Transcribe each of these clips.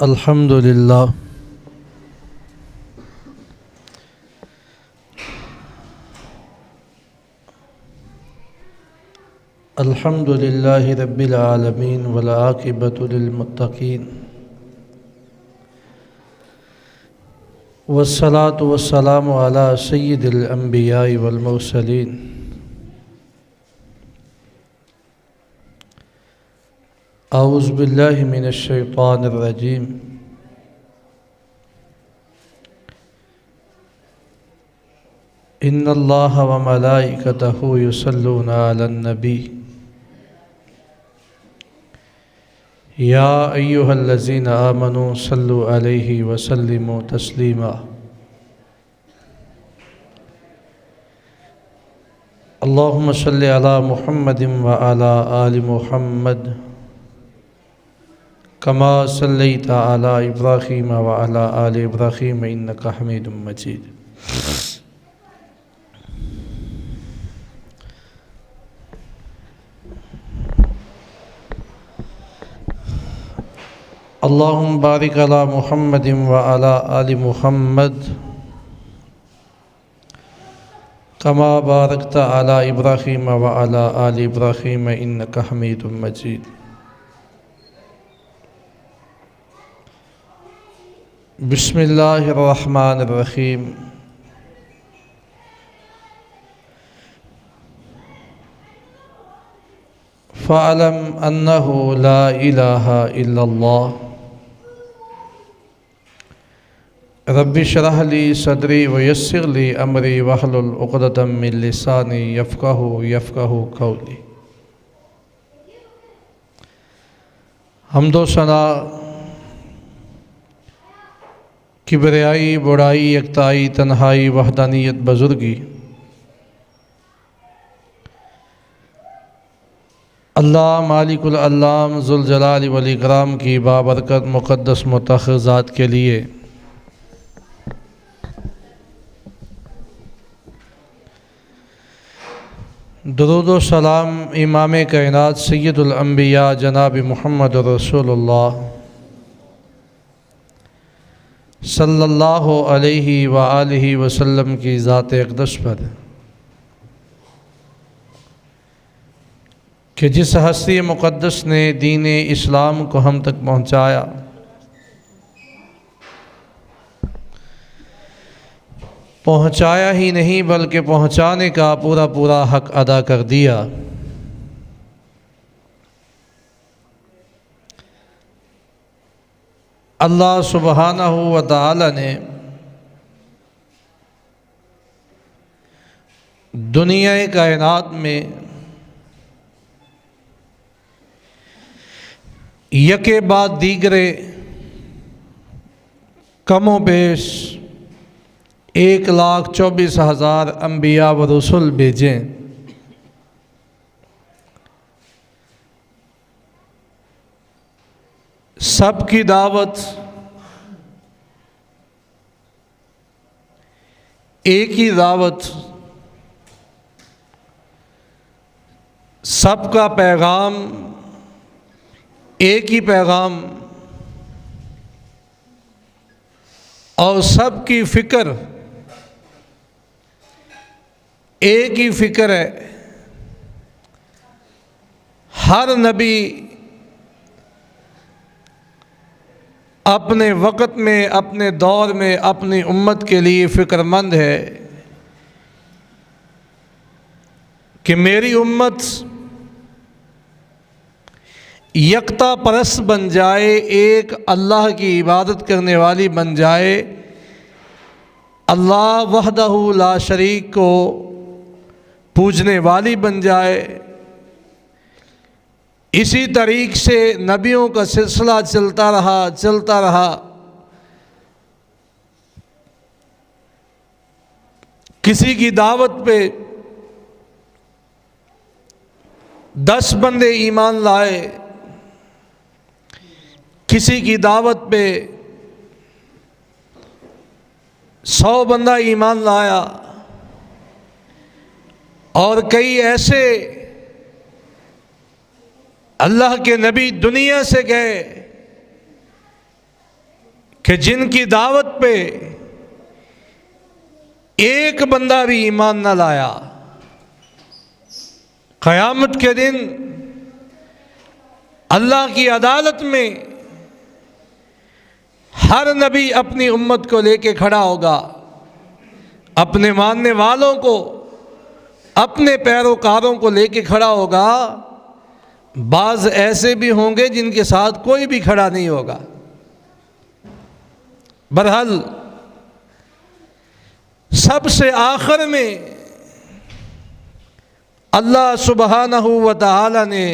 الحمد للہ الحمد للہ رب العالمین والعاقبۃ للمتقین والصلاة والسلام علی سید الانبیاء والمرسلین اعوذ باللہ من الشیطان الرجیم ان اللہ وملائکتہ یصلون علی النبی یا ایہا الذین آمنوا صلوا علیہ وسلموا تسلیما اللہم صل علی محمد وعلی آل محمد کما صلیت علی ابراہیم وعلی آل ابراہیم انک حمید مجید اللہم بارک علی محمد وعلی آل محمد کما بارکت علی ابراہیم وعلی آل ابراہیم انک حمید مجید بسم اللہ الرحمن الرحیم فاعلم انہ لا الہ الا اللہ رب اشرح لی صدری ویسر لی امری واحلل عقدۃ من لسانی یفقہوا قولی۔ حمد و ثنا، کبریائی، بڑائی، یکتائی، تنہائی، وحدانیت، بزرگی اللہ مالک العلام ذوالجلال والاکرام کی بابرکت مقدس مطہر ذات کے لیے درود و سلام امام کائنات سید الانبیاء جناب محمد رسول اللہ صلی اللہ علیہ وآلہ وسلم کی ذات اقدس پر کہ جس ہستی مقدس نے دین اسلام کو ہم تک پہنچایا، پہنچایا ہی نہیں بلکہ پہنچانے کا پورا حق ادا کر دیا۔ اللہ سبحانہ و تعالی نے دنیا کائنات میں یکے بعد دیگرے کم و بیش 1,24,000 انبیاء و رسول بھیجیں۔ سب کی دعوت ایک ہی دعوت، سب کا پیغام ایک ہی پیغام، اور سب کی فکر ایک ہی فکر ہے۔ ہر نبی اپنے وقت میں، اپنے دور میں، اپنی امت کے لیے فکر مند ہے کہ میری امت یکتا پرست بن جائے، ایک اللہ کی عبادت کرنے والی بن جائے، اللہ وحدہ لا شریک کو پوجنے والی بن جائے۔ اسی طریق سے نبیوں کا سلسلہ چلتا رہا۔ کسی کی دعوت پہ 10 بندے ایمان لائے، کسی کی دعوت پہ 100 بندہ ایمان لایا، اور کئی ایسے اللہ کے نبی دنیا سے گئے کہ جن کی دعوت پہ ایک بندہ بھی ایمان نہ لایا، قیامت کے دن اللہ کی عدالت میں ہر نبی اپنی امت کو لے کے کھڑا ہوگا، اپنے ماننے والوں کو، اپنے پیروکاروں کو لے کے کھڑا ہوگا۔ بعض ایسے بھی ہوں گے جن کے ساتھ کوئی بھی کھڑا نہیں ہوگا۔ بہرحال سب سے آخر میں اللہ سبحانہ و تعالی نے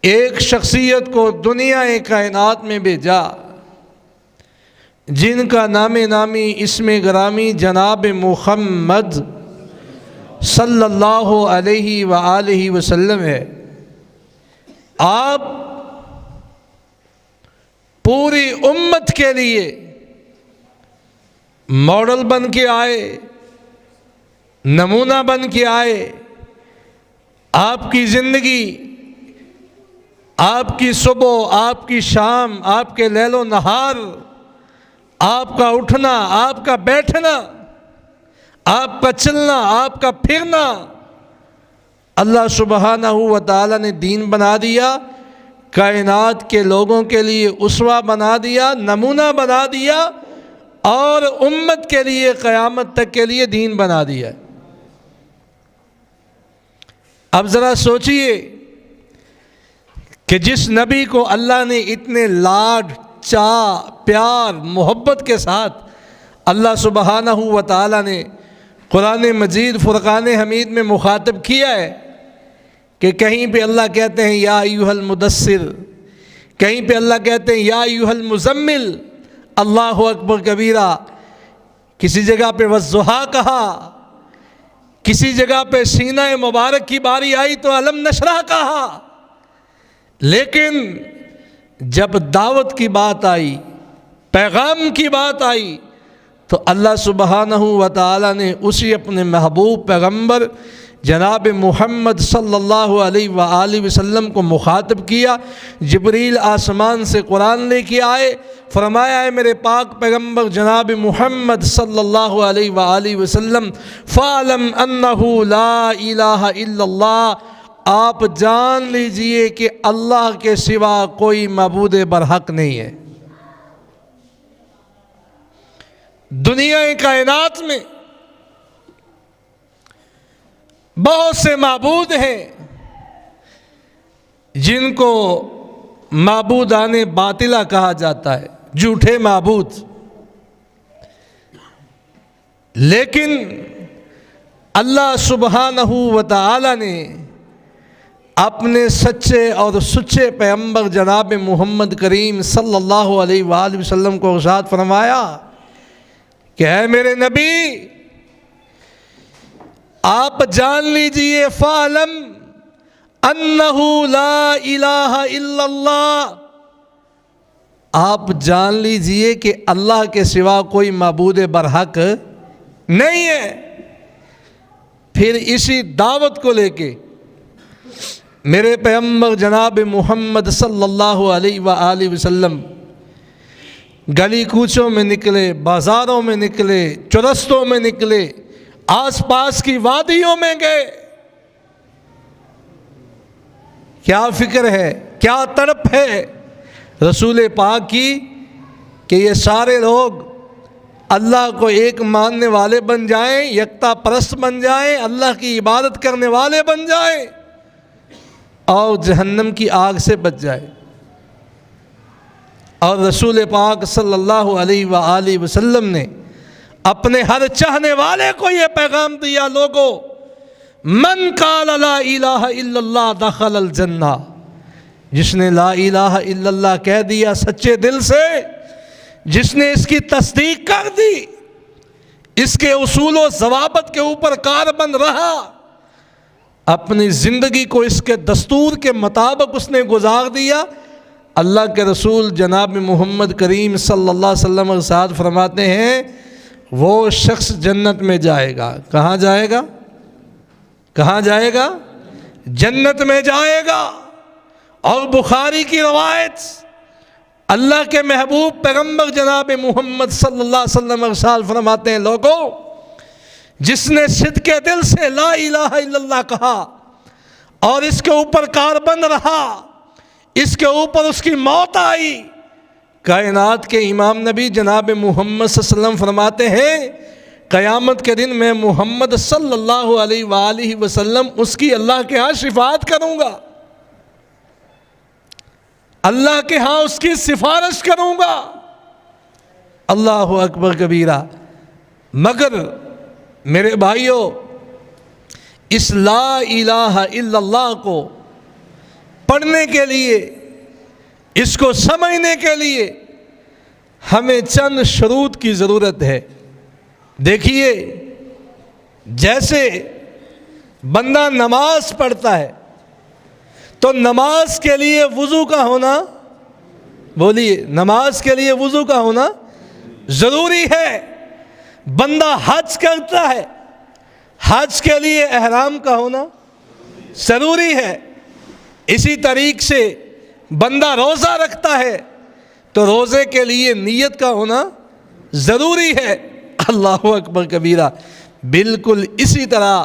ایک شخصیت کو دنیا کائنات میں بھیجا جن کا نام نامی اسم گرامی جناب محمد صلی اللہ علیہ وآلہ وسلم ہے۔ آپ پوری امت کے لیے ماڈل بن کے آئے، نمونہ بن کے آئے۔ آپ کی زندگی، آپ کی صبح، آپ کی شام، آپ کے لیل و نہار، آپ کا اٹھنا، آپ کا بیٹھنا، آپ کا چلنا، آپ کا پھرنا، اللہ سبحانہ و تعالی نے دین بنا دیا، کائنات کے لوگوں کے لیے اسوہ بنا دیا، نمونہ بنا دیا، اور امت کے لیے قیامت تک کے لیے دین بنا دیا۔ اب ذرا سوچئے کہ جس نبی کو اللہ نے اتنے لاڈ، چاہ، پیار، محبت کے ساتھ اللہ سبحانہ و تعالی نے قرآن مجید فرقان حمید میں مخاطب کیا ہے کہ کہیں پہ اللہ کہتے ہیں یا ایھا المدثر، کہیں پہ اللہ کہتے ہیں یا ایھا المزمل، اللہ اکبر کبیرہ، کسی جگہ پہ والضحیٰ کہا، کسی جگہ پہ سینہ مبارک کی باری آئی تو الم نشرح کہا، لیکن جب دعوت کی بات آئی، پیغام کی بات آئی، تو اللہ سبحانہ و تعالی نے اسی اپنے محبوب پیغمبر جناب محمد صلی اللہ علیہ وآلہ وسلم کو مخاطب کیا۔ جبریل آسمان سے قرآن لے کے آئے، فرمایا ہے میرے پاک پیغمبر جناب محمد صلی اللہ علیہ وآلہ وسلم فَاعْلَمْ أَنَّهُ لَا إِلَٰهَ إِلَّا اللَّهُ، آپ جان لیجئے کہ اللہ کے سوا کوئی معبود برحق نہیں ہے۔ دنیا کائنات میں بہت سے معبود ہیں جن کو معبودان باطلہ کہا جاتا ہے، جھوٹے معبود، لیکن اللہ سبحانہ و تعالی نے اپنے سچے اور سچے پیغمبر جناب محمد کریم صلی اللہ علیہ وآلہ وسلم کو ارشاد فرمایا کہ اے میرے نبی، آپ جان لیجئے فَاعْلَمْ أَنَّهُ لَا إِلَٰهَ إِلَّا اللَّهُ، آپ جان لیجئے کہ اللہ کے سوا کوئی معبود برحق نہیں ہے۔ پھر اسی دعوت کو لے کے میرے پیغمبر جناب محمد صلی اللہ علیہ وآلہ وسلم گلی کوچوں میں نکلے، بازاروں میں نکلے، چرستوں میں نکلے، آس پاس کی وادیوں میں گئے۔ کیا فکر ہے، کیا تڑپ ہے رسول پاک کی کہ یہ سارے لوگ اللہ کو ایک ماننے والے بن جائیں، یکتا پرست بن جائیں، اللہ کی عبادت کرنے والے بن جائیں اور جہنم کی آگ سے بچ جائے۔ اور رسول پاک صلی اللہ علیہ وآلہ وسلم نے اپنے ہر چاہنے والے کو یہ پیغام دیا، لوگو من قال لا الہ الا اللہ دخل الجنہ، جس نے لا الہ الا اللہ کہہ دیا سچے دل سے، جس نے اس کی تصدیق کر دی، اس کے اصول و ضوابط کے اوپر کاربند رہا، اپنی زندگی کو اس کے دستور کے مطابق اس نے گزار دیا، اللہ کے رسول جناب محمد کریم صلی اللہ علیہ وسلم ارشاد فرماتے ہیں وہ شخص جنت میں جائے گا۔ کہاں جائے گا؟ کہاں جائے گا؟ جنت میں جائے گا۔ اور بخاری کی روایت اللہ کے محبوب پیغمبر جناب محمد صلی اللہ علیہ وسلم ارشاد فرماتے ہیں، لوگوں جس نے صدق کے دل سے لا الہ الا اللہ کہا اور اس کے اوپر کاربند رہا، اس کے اوپر اس کی موت آئی، کائنات کے امام نبی جناب محمد صلی اللہ علیہ وسلم فرماتے ہیں قیامت کے دن میں محمد صلی اللہ علیہ وآلہ وسلم اس کی اللہ کے ہاں شفاعت کروں گا، اللہ کے ہاں اس کی سفارش کروں گا۔ اللہ اکبر کبیرہ۔ مگر میرے بھائیوں، اس لا الہ الا اللہ کو پڑھنے کے لیے، اس کو سمجھنے کے لیے ہمیں چند شروط کی ضرورت ہے۔ دیکھیے، جیسے بندہ نماز پڑھتا ہے تو نماز کے لیے وضو کا ہونا، بولیے، نماز کے لیے وضو کا ہونا ضروری ہے۔ بندہ حج کرتا ہے، حج کے لیے احرام کا ہونا ضروری ہے۔ اسی طریقے سے بندہ روزہ رکھتا ہے تو روزے کے لیے نیت کا ہونا ضروری ہے۔ اللہ اکبر کبیرہ۔ بالکل اسی طرح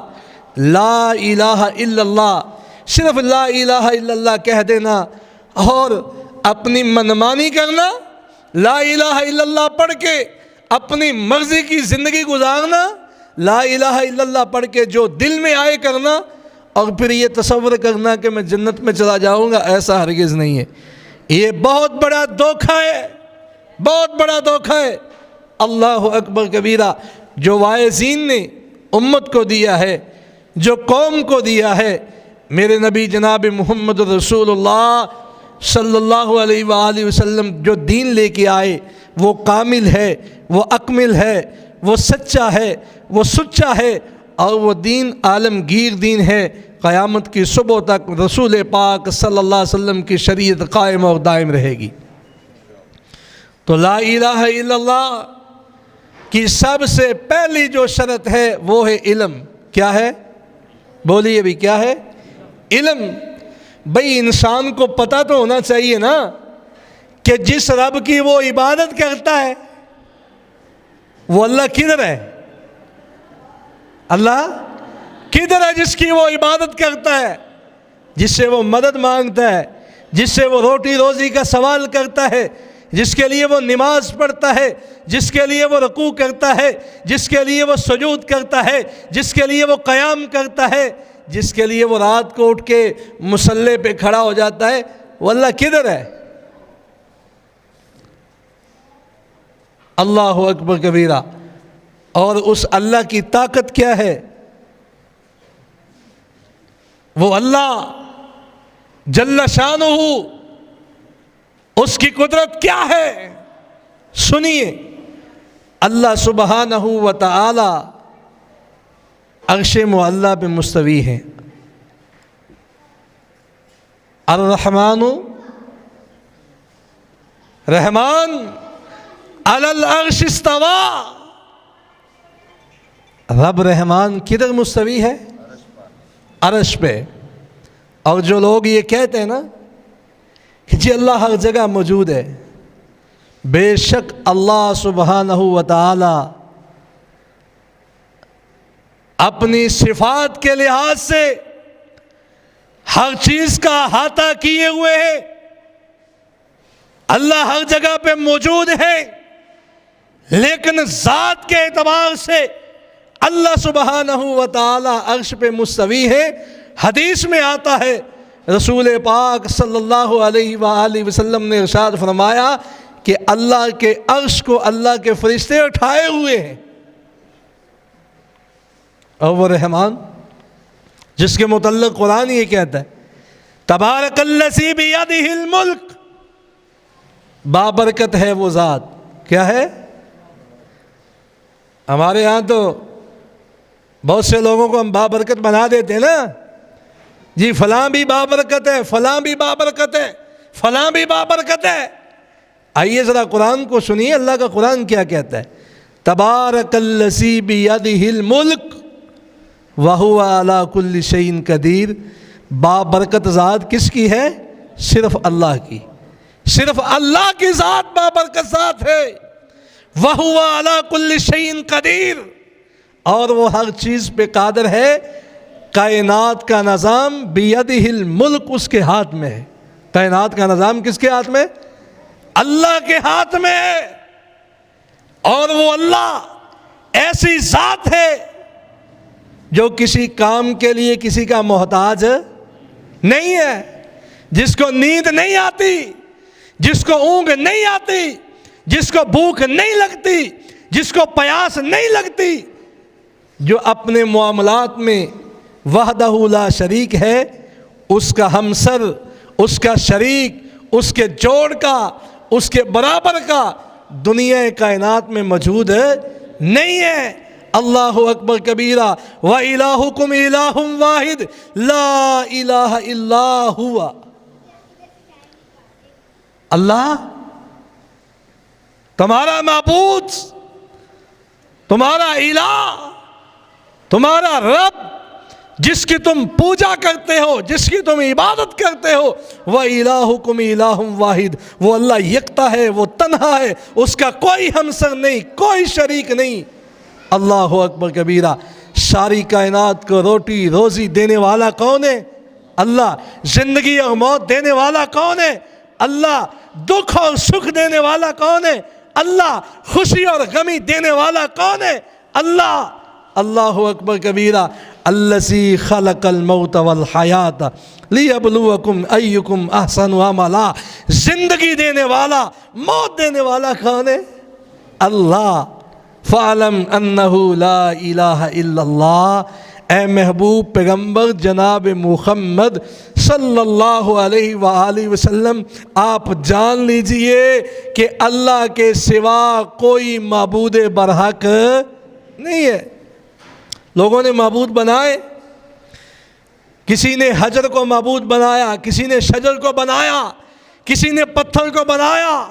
لا الہ الا اللہ، صرف لا الہ الا اللہ کہہ دینا اور اپنی منمانی کرنا، لا الہ الا اللہ پڑھ کے اپنی مرضی کی زندگی گزارنا، لا الہ الا اللہ پڑھ کے جو دل میں آئے کرنا اور پھر یہ تصور کرنا کہ میں جنت میں چلا جاؤں گا، ایسا ہرگز نہیں ہے۔ یہ بہت بڑا دھوکہ ہے، بہت بڑا دھوکہ ہے۔ اللہ اکبر کبیرہ۔ جو واعظین نے امت کو دیا ہے، جو قوم کو دیا ہے، میرے نبی جناب محمد رسول اللہ صلی اللہ علیہ وآلہ وسلم جو دین لے کے آئے، وہ کامل ہے، وہ اکمل ہے، وہ سچا ہے، وہ سچا ہے، اور وہ دین عالمگیر دین ہے۔ قیامت کی صبح تک رسول پاک صلی اللہ علیہ وسلم کی شریعت قائم اور دائم رہے گی۔ تو لا الہ الا اللہ کی سب سے پہلی جو شرط ہے وہ ہے علم۔ کیا ہے؟ بولیے بھی، کیا ہے؟ علم۔ بھئی انسان کو پتہ تو ہونا چاہیے نا کہ جس رب کی وہ عبادت کرتا ہے وہ اللہ کدھر ہے؟ اللہ کدھر ہے جس کی وہ عبادت کرتا ہے، جس سے وہ مدد مانگتا ہے، جس سے وہ روٹی روزی کا سوال کرتا ہے، جس کے لیے وہ نماز پڑھتا ہے، جس کے لیے وہ رکوع کرتا ہے، جس کے لیے وہ سجود کرتا ہے، جس کے لیے وہ قیام کرتا ہے، جس کے لیے وہ رات کو اٹھ کے مصلی پہ کھڑا ہو جاتا ہے، وہ اللہ کدھر ہے؟ اللہ اکبر کبیرہ۔ اور اس اللہ کی طاقت کیا ہے؟ وہ اللہ جل شانہ، اس کی قدرت کیا ہے؟ سنیے، اللہ سبحانہ و تعالی عرش معلی پہ مستوی ہے۔ الرحمن، رحمان علی العرش استوی۔ رب رحمان کدھر مستوی ہے؟ عرش پہ۔ اور جو لوگ یہ کہتے ہیں نا کہ جی اللہ ہر جگہ موجود ہے، بے شک اللہ سبحانہ و تعالی اپنی صفات کے لحاظ سے ہر چیز کا احاطہ کیے ہوئے ہے۔ اللہ ہر جگہ پہ موجود ہے، لیکن ذات کے اعتبار سے اللہ سبحانہ و تعالی عرش پہ مستوی ہے۔ حدیث میں آتا ہے، رسول پاک صلی اللہ علیہ وآلہ وسلم نے ارشاد فرمایا کہ اللہ کے عرش کو اللہ کے فرشتے اٹھائے ہوئے ہیں۔ اور وہ رحمان جس کے متعلق قرآن یہ کہتا ہے، تبارک الذی بیدہ الملک، بابرکت ہے وہ ذات۔ کیا ہے؟ ہمارے ہاں تو بہت سے لوگوں کو ہم بابرکت بنا دیتے ہیں نا، جی فلاں بھی بابرکت ہے، فلاں بھی بابرکت ہے، فلاں بھی بابرکت ہے۔ آئیے ذرا قرآن کو سنیے، اللہ کا قرآن کیا کہتا ہے۔ تبارک الذی بیدہ الملک وہو علی کل شیء قدیر۔ بابرکت ذات کس کی ہے؟ صرف اللہ کی، صرف اللہ کی ذات بابرکت ذات ہے۔ وَهُوَ عَلَى كُلِّ شَيْءٍ قَدِيرٌ، اور وہ ہر چیز پہ قادر ہے۔ کائنات کا نظام بِيَدِهِ الْمُلْكُ، اس کے ہاتھ میں ہے۔ کائنات کا نظام کس کے ہاتھ میں؟ اللہ کے ہاتھ میں ہے۔ اور وہ اللہ ایسی ذات ہے جو کسی کام کے لیے کسی کا محتاج نہیں ہے، جس کو نیند نہیں آتی، جس کو اونگ نہیں آتی، جس کو بھوک نہیں لگتی، جس کو پیاس نہیں لگتی، جو اپنے معاملات میں وحدہ لا شریک ہے، اس کا ہمسر، اس کا شریک، اس کے جوڑ کا، اس کے برابر کا دنیا کائنات میں موجود نہیں ہے۔ اللہ اکبر کبیرہ وَإِلَٰهُكُمْ إِلَٰهٌ وَاحِدٌ لَا إِلَٰهَ إِلَّا هُوَ۔ اللہ تمہارا معبود، تمہارا الہ، تمہارا رب، جس کی تم پوجا کرتے ہو، جس کی تم عبادت کرتے ہو، وَإِلَٰهُكُمْ إِلَٰهٌ وَاحِدٌ، وہ اللہ یکتا ہے، وہ تنہا ہے، اس کا کوئی ہمسر نہیں، کوئی شریک نہیں۔ اللہ اکبر کبیرہ۔ ساری کائنات کو روٹی روزی دینے والا کون ہے؟ اللہ۔ زندگی اور موت دینے والا کون ہے؟ اللہ۔ دکھ اور سکھ دینے والا کون ہے؟ اللہ۔ خوشی اور غمی دینے والا کون ہے؟ اللہ۔ اللہ اکبر کبیرہ۔ الذی خلق الموت والحیات لیبلوکم ایکم احسن عملا۔ زندگی دینے والا، موت دینے والا کون ہے؟ اللہ۔ فَعْلَمْ أَنَّهُ لَا إِلَٰهَ إِلَّا اللَّهُ، اے محبوب پیغمبر جناب محمد صلی اللہ علیہ وآلہ وسلم، آپ جان لیجئے کہ اللہ کے سوا کوئی معبود برحق نہیں ہے۔ لوگوں نے معبود بنائے، کسی نے حجر کو معبود بنایا، کسی نے شجر کو بنایا، کسی نے پتھر کو بنایا۔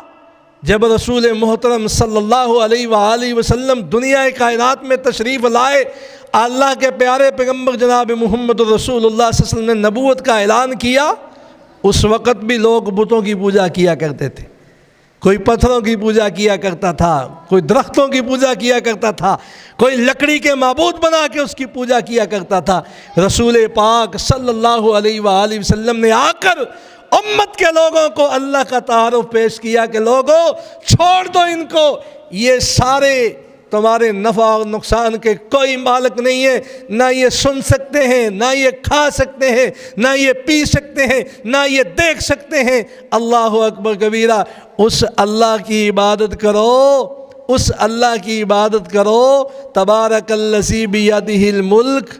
جب رسول محترم صلی اللہ علیہ وآلہ وسلم دنیا کائنات میں تشریف لائے، اللہ کے پیارے پیغمبر جناب محمد رسول اللہ صلی اللہ علیہ وسلم نے نبوت کا اعلان کیا، اس وقت بھی لوگ بتوں کی پوجا کیا کرتے تھے۔ کوئی پتھروں کی پوجا کیا کرتا تھا، کوئی درختوں کی پوجا کیا کرتا تھا، کوئی لکڑی کے معبود بنا کے اس کی پوجا کیا کرتا تھا۔ رسول پاک صلی اللہ علیہ وآلہ وسلم نے آ کر امت کے لوگوں کو اللہ کا تعارف پیش کیا کہ لوگوں چھوڑ دو ان کو، یہ سارے تمہارے نفع اور نقصان کے کوئی مالک نہیں ہے، نہ یہ سن سکتے ہیں، نہ یہ کھا سکتے ہیں، نہ یہ پی سکتے ہیں، نہ یہ دیکھ سکتے ہیں۔ اللہ اکبر کبیرہ۔ اس اللہ کی عبادت کرو، اس اللہ کی عبادت کرو۔ تبارک الذی بیدہ الملک،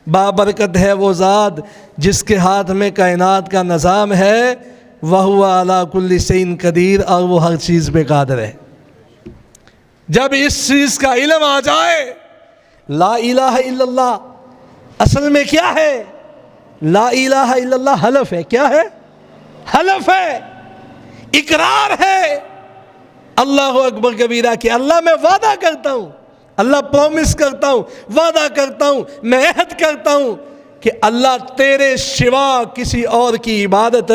بابرکت ہے وہ ذات جس کے ہاتھ میں کائنات کا نظام ہے۔ وَهُوَ عَلَىٰ كُلِّ شَيْءٍ قَدِيرٌ، اور وہ ہر چیز پہ قادر ہے۔ جب اس چیز کا علم آ جائے، لا الہ الا اللہ اصل میں کیا ہے؟ لا الہ الا اللہ حلف ہے۔ کیا ہے؟ حلف ہے، اقرار ہے۔ اللہ اکبر کبیرہ کہ اللہ میں وعدہ کرتا ہوں، اللہ پرومس کرتا ہوں، وعدہ کرتا ہوں، میں عہد کرتا ہوں کہ اللہ تیرے سوا کسی اور کی عبادت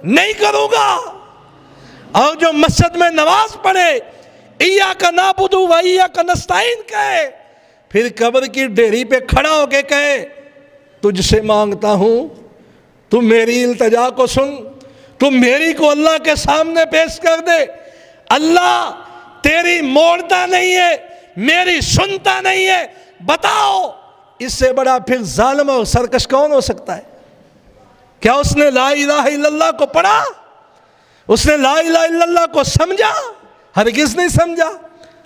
نہیں کروں گا۔ اور جو مسجد میں نماز پڑھے، ایاک نعبد و ایاک نستعین کہے، پھر قبر کی ڈیری پہ کھڑا ہو کے کہے تجھ سے مانگتا ہوں، تو میری التجا کو سن، تو میری کو اللہ کے سامنے پیش کر دے۔ اللہ تیری موڑتا نہیں ہے، میری سنتا نہیں ہے، بتاؤ اس سے بڑا پھر ظالم اور سرکش کون ہو سکتا ہے؟ کیا اس نے لا الہ الا اللہ کو پڑھا؟ اس نے لا الہ الا اللہ کو سمجھا؟ ہرگز نہیں سمجھا۔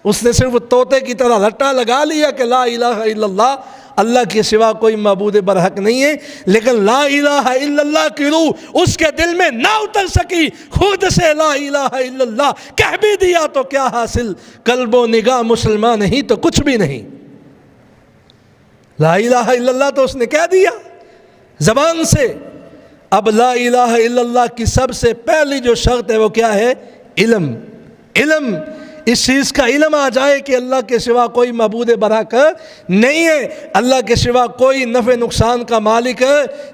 اس نے صرف طوطے کی طرح رٹا لگا لیا کہ لا الہ الا اللہ، اللہ کے سوا کوئی معبود برحق نہیں ہے، لیکن لا الہ الا اللہ کی روح اس کے دل میں نہ اتر سکی۔ خود سے لا الہ الا اللہ کہہ بھی دیا تو کیا حاصل، قلب و نگاہ مسلمان نہیں تو کچھ بھی نہیں۔ لا الہ الا اللہ تو اس نے کہہ دیا زبان سے۔ اب لا الہ الا اللہ کی سب سے پہلی جو شرط ہے وہ کیا ہے؟ علم۔ علم اس چیز کا علم آ جائے کہ اللہ کے سوا کوئی معبود برحق نہیں ہے، اللہ کے سوا کوئی نفع نقصان کا مالک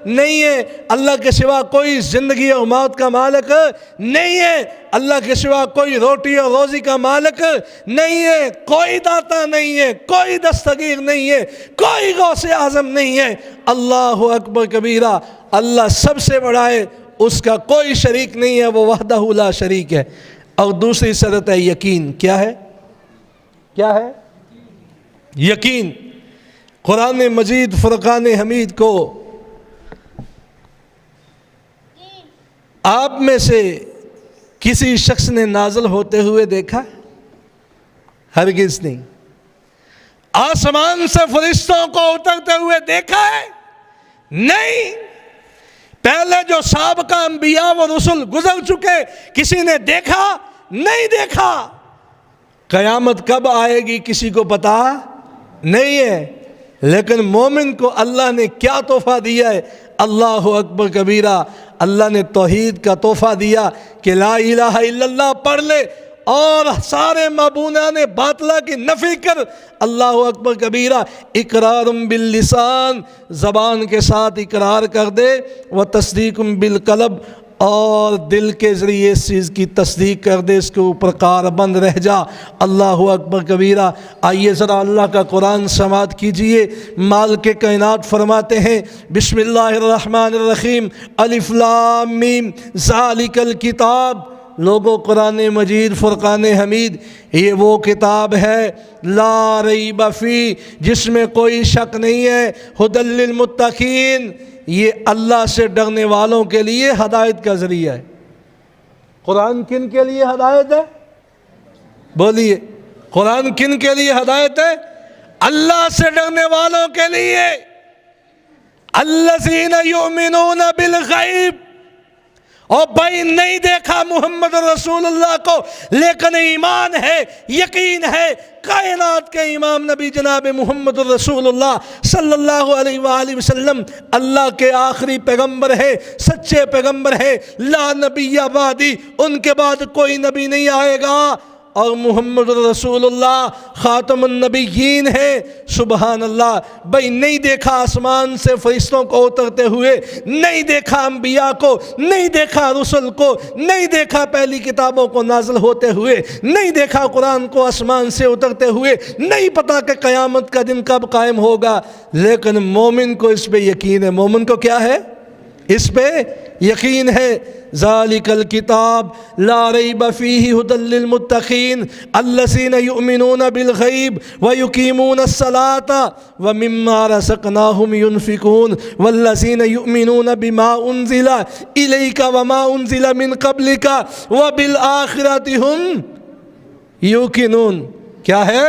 نہیں ہے، اللہ کے سوا کوئی زندگی اور موت کا مالک نہیں ہے، اللہ کے سوا کوئی روٹی اور روزی کا مالک نہیں ہے، کوئی داتا نہیں ہے، کوئی دستگیر نہیں ہے، کوئی غوث اعظم نہیں ہے۔ اللہ اکبر کبیرہ، اللہ سب سے بڑا ہے، اس کا کوئی شریک نہیں ہے، وہ وحدہ لا شریک ہے۔ اور دوسری شرط ہے یقین۔ کیا ہے؟ کیا ہے؟ یقین۔ قرآن مجید فرقان حمید کو آپ میں سے کسی شخص نے نازل ہوتے ہوئے دیکھا؟ ہرگز نہیں۔ آسمان سے فرشتوں کو اترتے ہوئے دیکھا ہے؟ نہیں۔ پہلے جو سابقہ انبیاء و رسل گزر چکے، کسی نے دیکھا؟ نہیں دیکھا۔ قیامت کب آئے گی کسی کو پتا نہیں ہے، لیکن مومن کو اللہ نے کیا تحفہ دیا ہے؟ اللہ اکبر کبیرہ، اللہ نے توحید کا تحفہ دیا کہ لا الہ الا اللہ پڑھ لے اور سارے معبودان باطلہ کی نفی کر۔ اللہ اکبر کبیرہ، اقرار باللسان، زبان کے ساتھ اقرار کر دے، و تصدیق بالقلب، اور دل کے ذریعے اس چیز کی تصدیق کر دے، اس کے اوپر کاربند رہ جا۔ اللہ اکبر کبیرہ۔ آئیے ذرا اللہ کا قرآن سماعت کیجئے۔ مالک کائنات فرماتے ہیں، بسم اللہ الرحمن الرحیم، الف لام میم، ذالک الکتاب۔ لوگو، قرآن مجید فرقان حمید یہ وہ کتاب ہے لا ریب فی، جس میں کوئی شک نہیں ہے، ھدی للمتقین، یہ اللہ سے ڈرنے والوں کے لیے ہدایت کا ذریعہ ہے۔ قرآن کن کے لیے ہدایت ہے؟ بولیے، قرآن کن کے لیے ہدایت ہے؟ اللہ سے ڈرنے والوں کے لیے۔ الذین یؤمنون بالغیب، اور بھائی نہیں دیکھا محمد رسول اللہ کو، لیکن ایمان ہے، یقین ہے، کائنات کے امام نبی جناب محمد رسول اللہ صلی اللہ علیہ وآلہ وسلم اللہ کے آخری پیغمبر ہے، سچے پیغمبر ہے، لا نبی بعدی، ان کے بعد کوئی نبی نہیں آئے گا، اور محمد رسول اللہ خاتم النبیین ہے۔ سبحان اللہ۔ بھئی نہیں دیکھا آسمان سے فرشتوں کو اترتے ہوئے، نہیں دیکھا انبیاء کو، نہیں دیکھا رسل کو، نہیں دیکھا پہلی کتابوں کو نازل ہوتے ہوئے، نہیں دیکھا قرآن کو آسمان سے اترتے ہوئے، نہیں پتا کہ قیامت کا دن کب قائم ہوگا، لیکن مومن کو اس پہ یقین ہے۔ مومن کو کیا ہے؟ اس پہ یقین ہے۔ ذالک الکتاب لا ریب فیہ ھدی للمتقین الذین یؤمنون بالغیب ویقیمون الصلاۃ ومما رزقناہم ینفقون والذین یؤمنون بما انزل الیک وما انزل من قبلک وبالآخرۃ ھم یوقنون۔ کیا ہے؟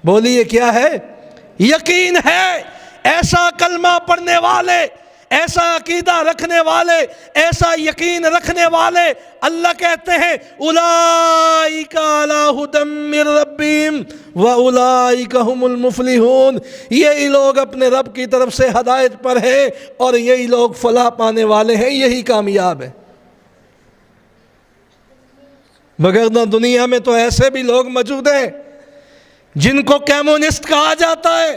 بولیے کیا ہے؟ یقین ہے۔ ایسا کلمہ پڑھنے والے، ایسا عقیدہ رکھنے والے، ایسا یقین رکھنے والے، اللہ کہتے ہیں اولئک علی ھدی من ربہم واولئک ھم المفلحون، یہی لوگ اپنے رب کی طرف سے ہدایت پر ہیں اور یہی لوگ فلاح پانے والے ہیں، یہی کامیاب ہے۔ مگر نہ دنیا میں تو ایسے بھی لوگ موجود ہیں جن کو کمیونسٹ کہا جاتا ہے،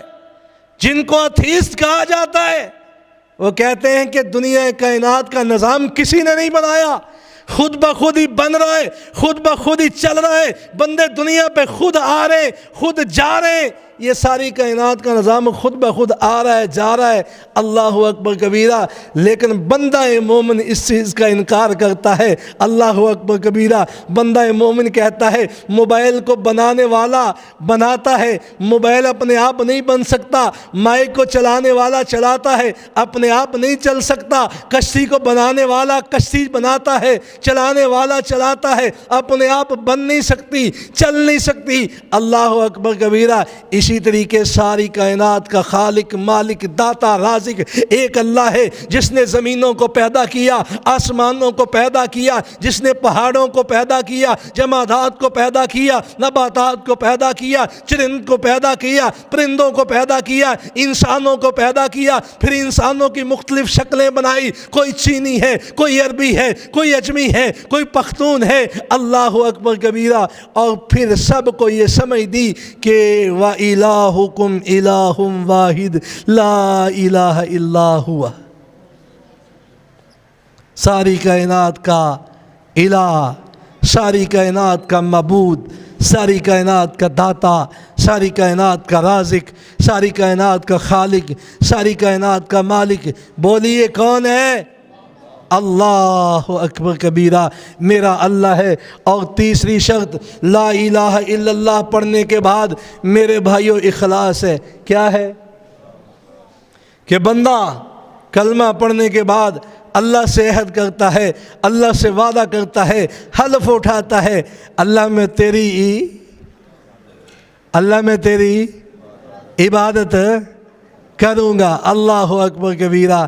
جن کو ایتھیسٹ کہا جاتا ہے۔ وہ کہتے ہیں کہ دنیا کائنات کا نظام کسی نے نہیں بنایا، خود بخود ہی بن رہا ہے، خود بخود ہی چل رہا ہے، بندے دنیا پہ خود آ رہے ہیں، خود جا رہے ہیں، یہ ساری کائنات کا نظام خود بخود آ رہا ہے، جا رہا ہے۔ اللہ اکبر کبیرہ۔ لیکن بندہ مومن اس چیز کا انکار کرتا ہے۔ اللہ اکبر کبیرہ۔ بندہ مومن کہتا ہے موبائل کو بنانے والا بناتا ہے، موبائل اپنے آپ نہیں بن سکتا، مائک کو چلانے والا چلاتا ہے، اپنے آپ نہیں چل سکتا، کشتی کو بنانے والا کشتی بناتا ہے، چلانے والا چلاتا ہے، اپنے آپ بن نہیں سکتی، چل نہیں سکتی۔ اللہ اکبر کبیرہ۔ اسی اسی طریقے ساری کائنات کا خالق، مالک، داتا، رازق ایک اللہ ہے، جس نے زمینوں کو پیدا کیا، آسمانوں کو پیدا کیا، جس نے پہاڑوں کو پیدا کیا، جمادات کو پیدا کیا، نباتات کو پیدا کیا، چرند کو پیدا کیا، پرندوں کو پیدا کیا، انسانوں کو پیدا کیا، پھر انسانوں کی مختلف شکلیں بنائی، کوئی چینی ہے، کوئی عربی ہے، کوئی اجمی ہے، کوئی پختون ہے، اللہ اکبر کبیرہ، اور پھر سب کو یہ سمجھ دی کہ وَإِلَٰهُكُمْ إِلَٰهٌ وَاحِدٌ لَا إِلَٰهَ إِلَّا هُوَ۔ ساری کائنات کا الہ، ساری کائنات کا معبود، ساری کائنات کا داتا، ساری کائنات کا رازق، ساری کائنات کا خالق، ساری کائنات کا مالک، بولیے کون ہے؟ اللہ اکبر کبیرہ، میرا اللہ ہے۔ اور تیسری شرط لا الہ الا اللہ پڑھنے کے بعد میرے بھائیو اخلاص ہے۔ کیا ہے؟ کہ بندہ کلمہ پڑھنے کے بعد اللہ سے عہد کرتا ہے، اللہ سے وعدہ کرتا ہے، حلف اٹھاتا ہے، اللہ میں تیری عبادت کروں گا۔ اللہ اکبر کبیرہ۔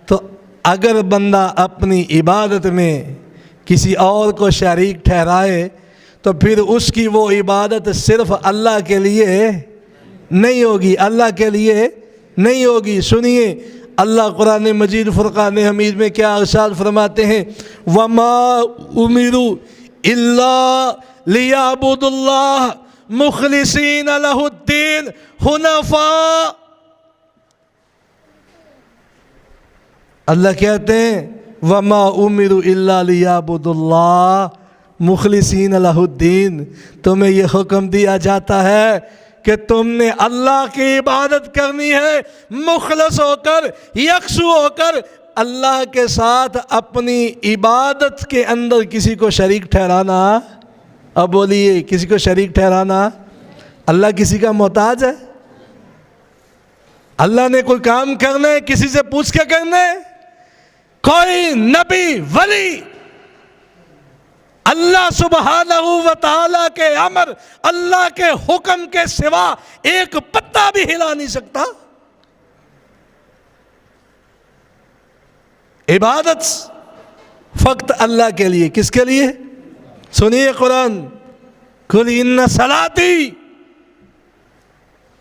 تو اگر بندہ اپنی عبادت میں کسی اور کو شریک ٹھہرائے تو پھر اس کی وہ عبادت صرف اللہ کے لیے نہیں ہوگی، اللہ کے لیے نہیں ہوگی۔ سنیے اللہ قرآن مجید فرقان حمید میں کیا ارشاد فرماتے ہیں، وَمَا أُمِرُوا إِلَّا لِيَعْبُدُوا اللَّهَ مُخْلِصِينَ لَهُ الدِّينَ حُنَفَاءَ۔ اللہ کہتے ہیں وَمَا أُمِرُوا إِلَّا لِيَعْبُدُوا اللَّهَ مُخْلِصِينَ لَهُ الدِّينَ۔ تمہیں یہ حکم دیا جاتا ہے کہ تم نے اللہ کی عبادت کرنی ہے، مخلص ہو کر، یکسو ہو کر، اللہ کے ساتھ اپنی عبادت کے اندر کسی کو شریک ٹھہرانا۔ اب بولیے، کسی کو شریک ٹھہرانا؟ اللہ کسی کا محتاج ہے؟ اللہ نے کوئی کام کرنا ہے کسی سے پوچھ کے کرنا ہے؟ کوئی نبی ولی اللہ سبحانہ و تعالیٰ کے امر، اللہ کے حکم کے سوا ایک پتا بھی ہلا نہیں سکتا۔ عبادت فقط اللہ کے لیے۔ کس کے لیے؟ سنیے قرآن، قُلْ إِنَّ صَلَاتِي،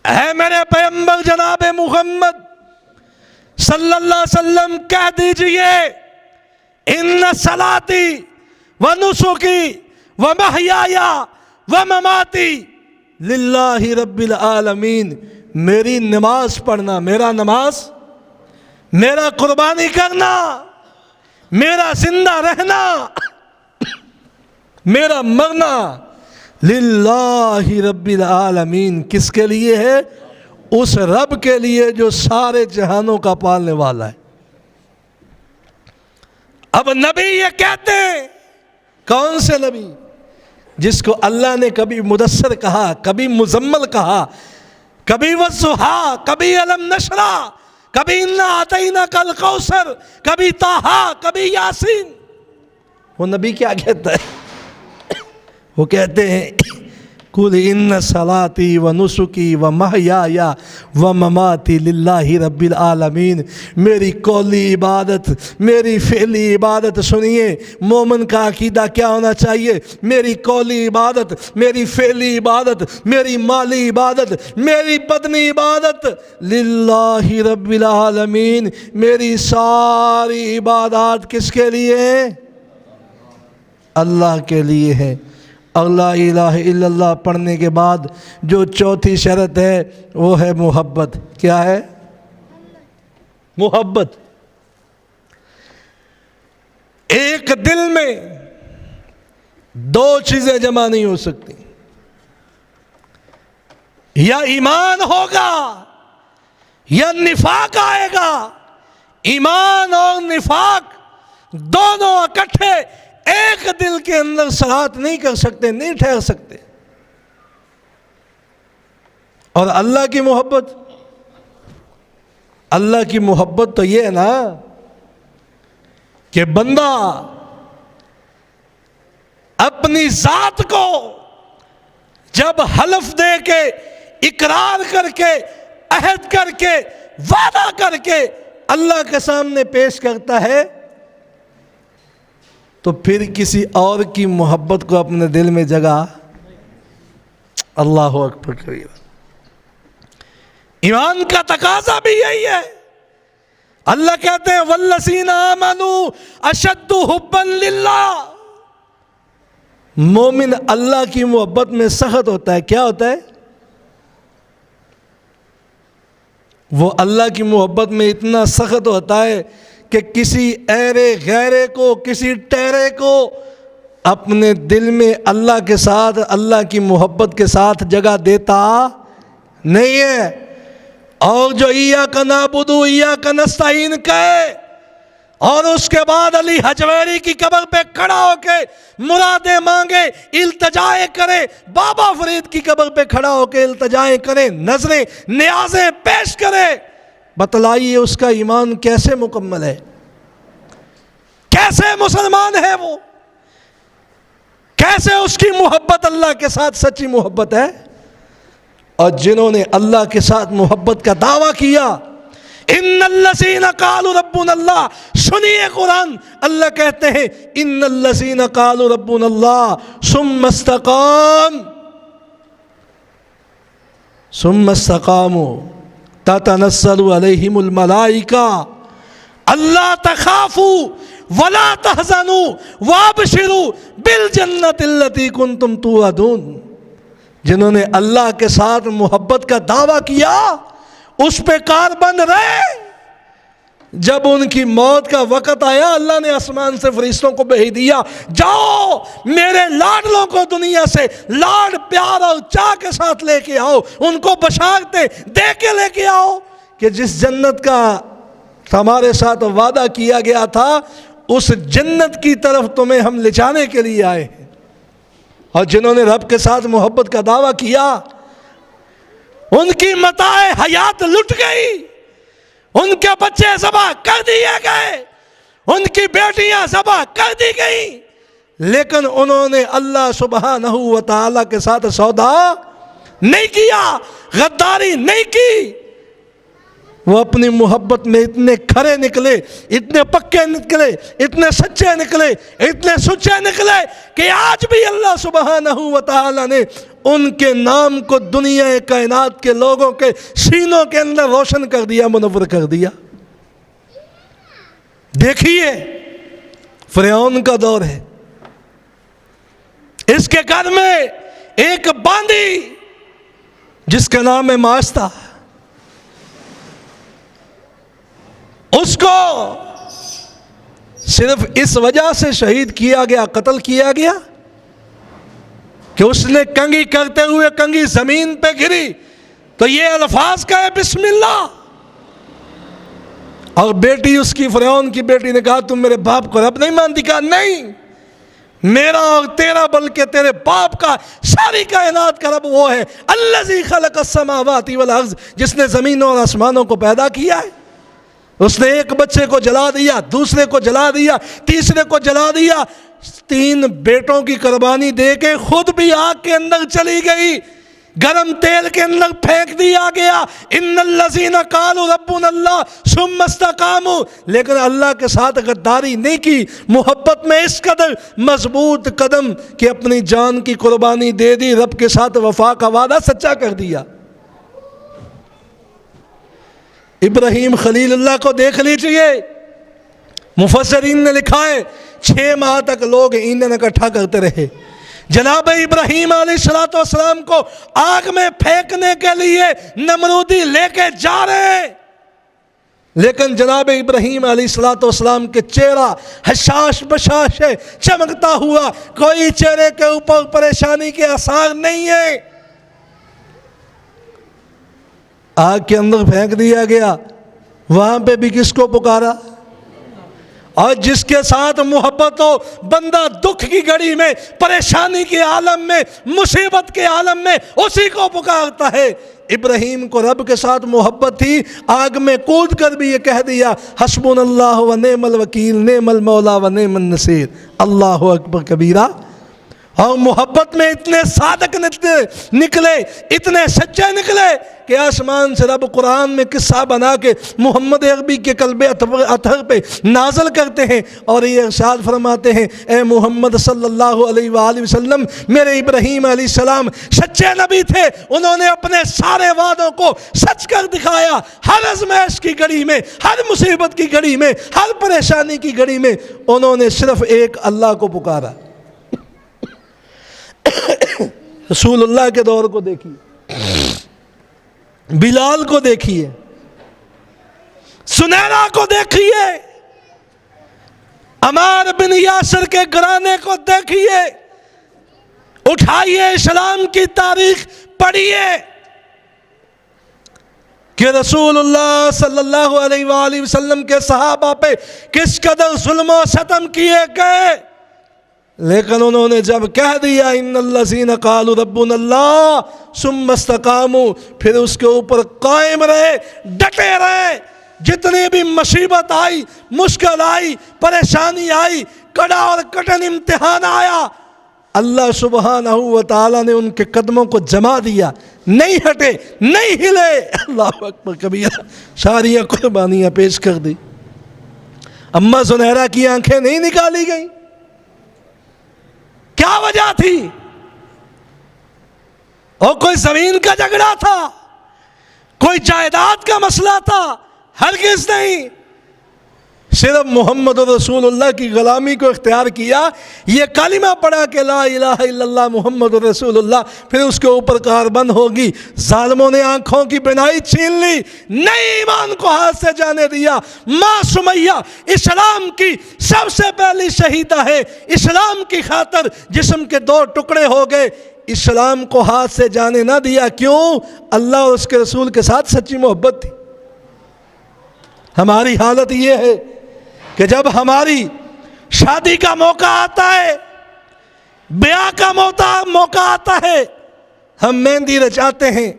اے میرے پیغمبر جناب محمد صلی اللہ علیہ وسلم کہہ دیجئے، اِنَّ صَلَاتِي وَنُسُكِي وَمَحْيَايَ وَمَمَاتِي لِلَّهِ رَبِّ الْعَالَمِينَ۔ میری نماز پڑھنا، میرا قربانی کرنا، میرا زندہ رہنا، میرا مرنا للہ رب العالمین۔ کس کے لیے ہے؟ اس رب کے لیے جو سارے جہانوں کا پالنے والا ہے۔ اب نبی یہ کہتے ہیں، کون سے نبی؟ جس کو اللہ نے کبھی مدثر کہا، کبھی مزمل کہا، کبھی والضحیٰ، کبھی الم نشرح، کبھی انا اعطیناک الکوثر، کبھی طٰہٰ، کبھی یاسین۔ وہ نبی کیا کہتا ہے؟ وہ کہتے ہیں قُلْ إِنَّ صَلَاتِي وَنُسُكِي وَمَحْيَايَ وَمَمَاتِي لِلَّهِ رَبِّ الْعَالَمِينَ۔ میری قولی عبادت، میری فعلی عبادت۔ سنیے مومن کا عقیدہ کیا ہونا چاہیے؟ میری قولی عبادت، میری فعلی عبادت، میری مالی عبادت، میری بدنی عبادت للہ رب العالمین۔ میری ساری عبادات کس کے لیے ہیں؟ اللہ کے لیے ہے۔ اور لا الہ الا اللہ پڑھنے کے بعد جو چوتھی شرط ہے وہ ہے محبت۔ کیا ہے؟ محبت۔ ایک دل میں دو چیزیں جمع نہیں ہو سکتی، یا ایمان ہوگا یا نفاق آئے گا۔ ایمان اور نفاق دونوں اکٹھے ایک دل کے اندر صلات نہیں کر سکتے، نہیں ٹھہر سکتے۔ اور اللہ کی محبت، اللہ کی محبت تو یہ ہے نا کہ بندہ اپنی ذات کو جب حلف دے کے اقرار کر کے، عہد کر کے، وعدہ کر کے اللہ کے سامنے پیش کرتا ہے تو پھر کسی اور کی محبت کو اپنے دل میں جگہ۔ اللہ اکبر کبیرہ۔ ایمان کا تقاضا بھی یہی ہے۔ اللہ کہتے ہیں والذین آمنوا اشد حبا للہ۔ مومن اللہ کی محبت میں سخت ہوتا ہے۔ کیا ہوتا ہے؟ وہ اللہ کی محبت میں اتنا سخت ہوتا ہے کہ کسی ایرے غیرے کو، کسی ٹیرے کو اپنے دل میں اللہ کے ساتھ، اللہ کی محبت کے ساتھ جگہ دیتا نہیں ہے۔ اور جو ایاک نعبد و ایاک نستعین کہے اور اس کے بعد علی حجویری کی قبر پہ کھڑا ہو کے مرادیں مانگے، التجائیں کرے، بابا فرید کی قبر پہ کھڑا ہو کے التجائیں کرے، نظریں نیازیں پیش کرے، بتلائیے اس کا ایمان کیسے مکمل ہے؟ کیسے مسلمان ہے وہ؟ کیسے اس کی محبت اللہ کے ساتھ سچی محبت ہے؟ اور جنہوں نے اللہ کے ساتھ محبت کا دعویٰ کیا، ان الذین قالوا ربنا اللہ، سنیے قرآن، اللہ کہتے ہیں ان الذین قالوا ربنا اللہ ثم استقاموا تتنزل علیہم الملائکہ اللہ تخافوا ولا تحزنوا وابشروا بالجنۃ التی کنتم توعدون۔ جنہوں نے اللہ کے ساتھ محبت کا دعویٰ کیا، اس پہ کاربند رہے، جب ان کی موت کا وقت آیا اللہ نے آسمان سے فرشتوں کو بھیج دیا، جاؤ میرے لاڈلوں کو دنیا سے لاڈ پیار اور چاہ کے ساتھ لے کے آؤ، ان کو بشارتیں دے کے لے کے آؤ کہ جس جنت کا ہمارے ساتھ وعدہ کیا گیا تھا اس جنت کی طرف تمہیں ہم لے جانے کے لیے آئے ہیں۔ اور جنہوں نے رب کے ساتھ محبت کا دعویٰ کیا، ان کی متاع حیات لٹ گئی، ان کے بچے ذبح کر دیے گئے، ان کی بیٹیاں ذبح کر دی گئیں، لیکن انہوں نے اللہ سبحانہ و تعالیٰ کے ساتھ سودا نہیں کیا، غداری نہیں کی۔ وہ اپنی محبت میں اتنے کھرے نکلے، اتنے پکے نکلے، اتنے سچے نکلے، اتنے سچے نکلے کہ آج بھی اللہ سبحانہ و تعالیٰ نے ان کے نام کو دنیا کائنات کے لوگوں کے سینوں کے اندر روشن کر دیا، منور کر دیا۔ دیکھیے فرعون کا دور ہے، اس کے گھر میں ایک باندی جس کا نام ہے ماستہ، اس کو صرف اس وجہ سے شہید کیا گیا، قتل کیا گیا کہ اس نے کنگھی کرتے ہوئے کنگھی زمین پہ گری تو یہ الفاظ کہے بسم اللہ، اور بیٹی اس کی فرعون کی بیٹی نے کہا تم میرے باپ کو رب نہیں مانتی؟ کہا نہیں، میرا اور تیرا بلکہ تیرے باپ کا ساری کائنات کا رب وہ ہے الذی خلق السماوات والارض، جس نے زمینوں اور آسمانوں کو پیدا کیا ہے۔ اس نے ایک بچے کو جلا دیا، دوسرے کو جلا دیا، تیسرے کو جلا دیا، 3 بیٹوں کی قربانی دے کے خود بھی آگ کے اندر چلی گئی، گرم تیل کے اندر پھینک دیا گیا۔ ان الذین قالوا ربنا اللہ ثم استقاموا، لیکن اللہ کے ساتھ غداری نہیں کی، محبت میں اس قدر مضبوط قدم کہ اپنی جان کی قربانی دے دی، رب کے ساتھ وفا کا وعدہ سچا کر دیا۔ ابراہیم خلیل اللہ کو دیکھ لیجئے، مفسرین نے لکھا ہے 6 ماہ تک لوگ ایندھن اکٹھا کرتے رہے، جناب ابراہیم علیہ السلام کو آگ میں پھینکنے کے لیے نمرودی لے کے جا رہے ہیں، لیکن جناب ابراہیم علیہ السلام کے چہرہ حشاش بشاش ہے، چمکتا ہوا، کوئی چہرے کے اوپر پریشانی کے آثار نہیں ہے۔ آگ کے اندر پھینک دیا گیا، وہاں پہ بھی کس کو پکارا؟ اور جس کے ساتھ محبت ہو، بندہ دکھ کی گھڑی میں، پریشانی کے عالم میں، مصیبت کے عالم میں اسی کو پکارتا ہے۔ ابراہیم کو رب کے ساتھ محبت تھی، آگ میں کود کر بھی یہ کہہ دیا حسبنا اللہ و نعم الوکیل، نعم المولا و نعم النصیر، اللہ اکبر کبیرہ۔ اور محبت میں اتنے صادق انسان نکلے، اتنے سچے نکلے کہ آسمان سے رب قرآن میں قصہ بنا کے محمد عربی کے قلب اطہر پہ نازل کرتے ہیں اور یہ ارشاد فرماتے ہیں اے محمد صلی اللہ علیہ وآلہ وسلم، میرے ابراہیم علیہ السلام سچے نبی تھے، انہوں نے اپنے سارے وعدوں کو سچ کر دکھایا۔ ہر آزمائش کی گھڑی میں، ہر مصیبت کی گھڑی میں، ہر پریشانی کی گھڑی میں انہوں نے صرف ایک اللہ کو پکارا۔ رسول اللہ کے دور کو دیکھیے، بلال کو دیکھیے، سنیرہ کو دیکھیے، عمار بن یاسر کے گھرانے کو دیکھیے، اٹھائیے اسلام کی تاریخ پڑھیے کہ رسول اللہ صلی اللہ علیہ وآلہ وسلم کے صحابہ پہ کس قدر ظلم و ستم کیے گئے، لیکن انہوں نے جب کہہ دیا ان الذین قالوا ربنا اللہ ثم استقاموا، پھر اس کے اوپر قائم رہے، ڈٹے رہے، جتنی بھی مصیبت آئی، مشکل آئی، پریشانی آئی، کڑا اور کٹن امتحان آیا، اللہ سبحانہ و تعالیٰ نے ان کے قدموں کو جما دیا، نہیں ہٹے، نہیں ہلے۔ اللہ اکبر کبیرہ، ساری قربانیاں پیش کر دی۔ اماں زنیرہ کی آنکھیں نہیں نکالی گئیں، کیا وجہ تھی؟ اور کوئی زمین کا جھگڑا تھا، کوئی جائیداد کا مسئلہ تھا؟ ہرگز نہیں، صرف محمد رسول اللہ کی غلامی کو اختیار کیا، یہ کلمہ پڑھا کہ لا الہ الا اللہ محمد رسول اللہ، پھر اس کے اوپر کاربند ہوگی۔ ظالموں نے آنکھوں کی بینائی چھین لی، نئی ایمان کو ہاتھ سے جانے دیا۔ ماں سمیہ اسلام کی سب سے پہلی شہیدہ ہے، اسلام کی خاطر جسم کے دو ٹکڑے ہو گئے، اسلام کو ہاتھ سے جانے نہ دیا۔ کیوں؟ اللہ اور اس کے رسول کے ساتھ سچی محبت تھی۔ ہماری حالت یہ ہے کہ جب ہماری شادی کا موقع آتا ہے، بیاہ کا موقع آتا ہے، ہم مہندی رچاتے ہیں،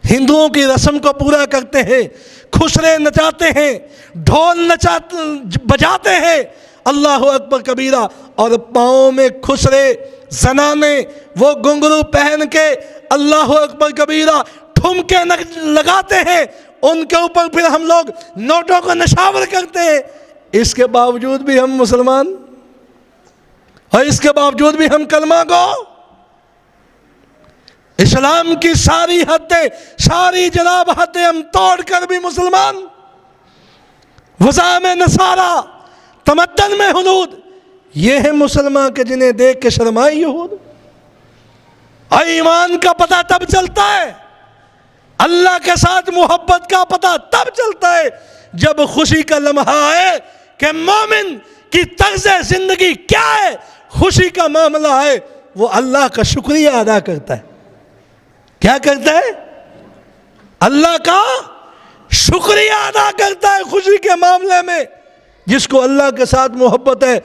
ہندوؤں کی رسم کو پورا کرتے ہیں، خسرے نچاتے ہیں، ڈھول بجاتے ہیں، اللہ اکبر کبیرہ، اور پاؤں میں خسرے زنانے وہ گھنگرو پہن کے اللہ اکبر کبیرہ ٹھمکے لگاتے ہیں، ان کے اوپر پھر ہم لوگ نوٹوں کو نشاور کرتے ہیں۔ اس کے باوجود بھی ہم مسلمان، اور اس کے باوجود بھی ہم کلمہ گو، اسلام کی ساری حدیں، ساری جناب حدیں ہم توڑ کر بھی مسلمان۔ وضع میں نصارہ، تمدن میں حدود، یہ ہے مسلمان کہ جنہیں دیکھ کے شرمائے یہود۔ اور ایمان کا پتہ تب چلتا ہے، اللہ کے ساتھ محبت کا پتہ تب چلتا ہے جب خوشی کا لمحہ آئے کہ مومن کی طرز زندگی کیا ہے، خوشی کا معاملہ ہے، وہ اللہ کا شکریہ ادا کرتا ہے۔ کیا کرتا ہے؟ اللہ کا شکریہ ادا کرتا ہے خوشی کے معاملے میں۔ جس کو اللہ کے ساتھ محبت ہے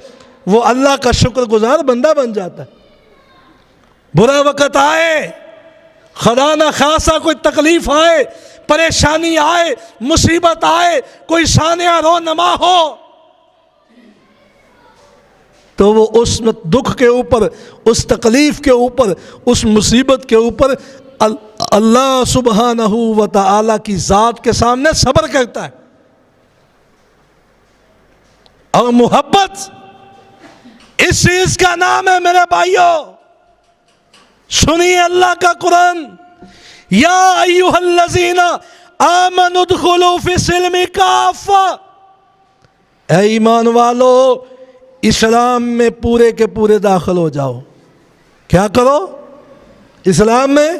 وہ اللہ کا شکر گزار بندہ بن جاتا ہے۔ برا وقت آئے، خدا نہ خاصا کوئی تکلیف آئے، پریشانی آئے، مصیبت آئے، کوئی سانحہ رونما ہو، تو وہ اس دکھ کے اوپر، اس تکلیف کے اوپر، اس مصیبت کے اوپر اللہ سبحانہ و تعالی کی ذات کے سامنے صبر کرتا ہے۔ اور محبت اس چیز کا نام ہے میرے بھائیوں۔ سنیے اللہ کا قرآن، یا ایھا الذین آمنوا ادخلوا فی السلم کافہ، اے ایمان والو اسلام میں پورے کے پورے داخل ہو جاؤ۔ کیا کرو؟ اسلام میں،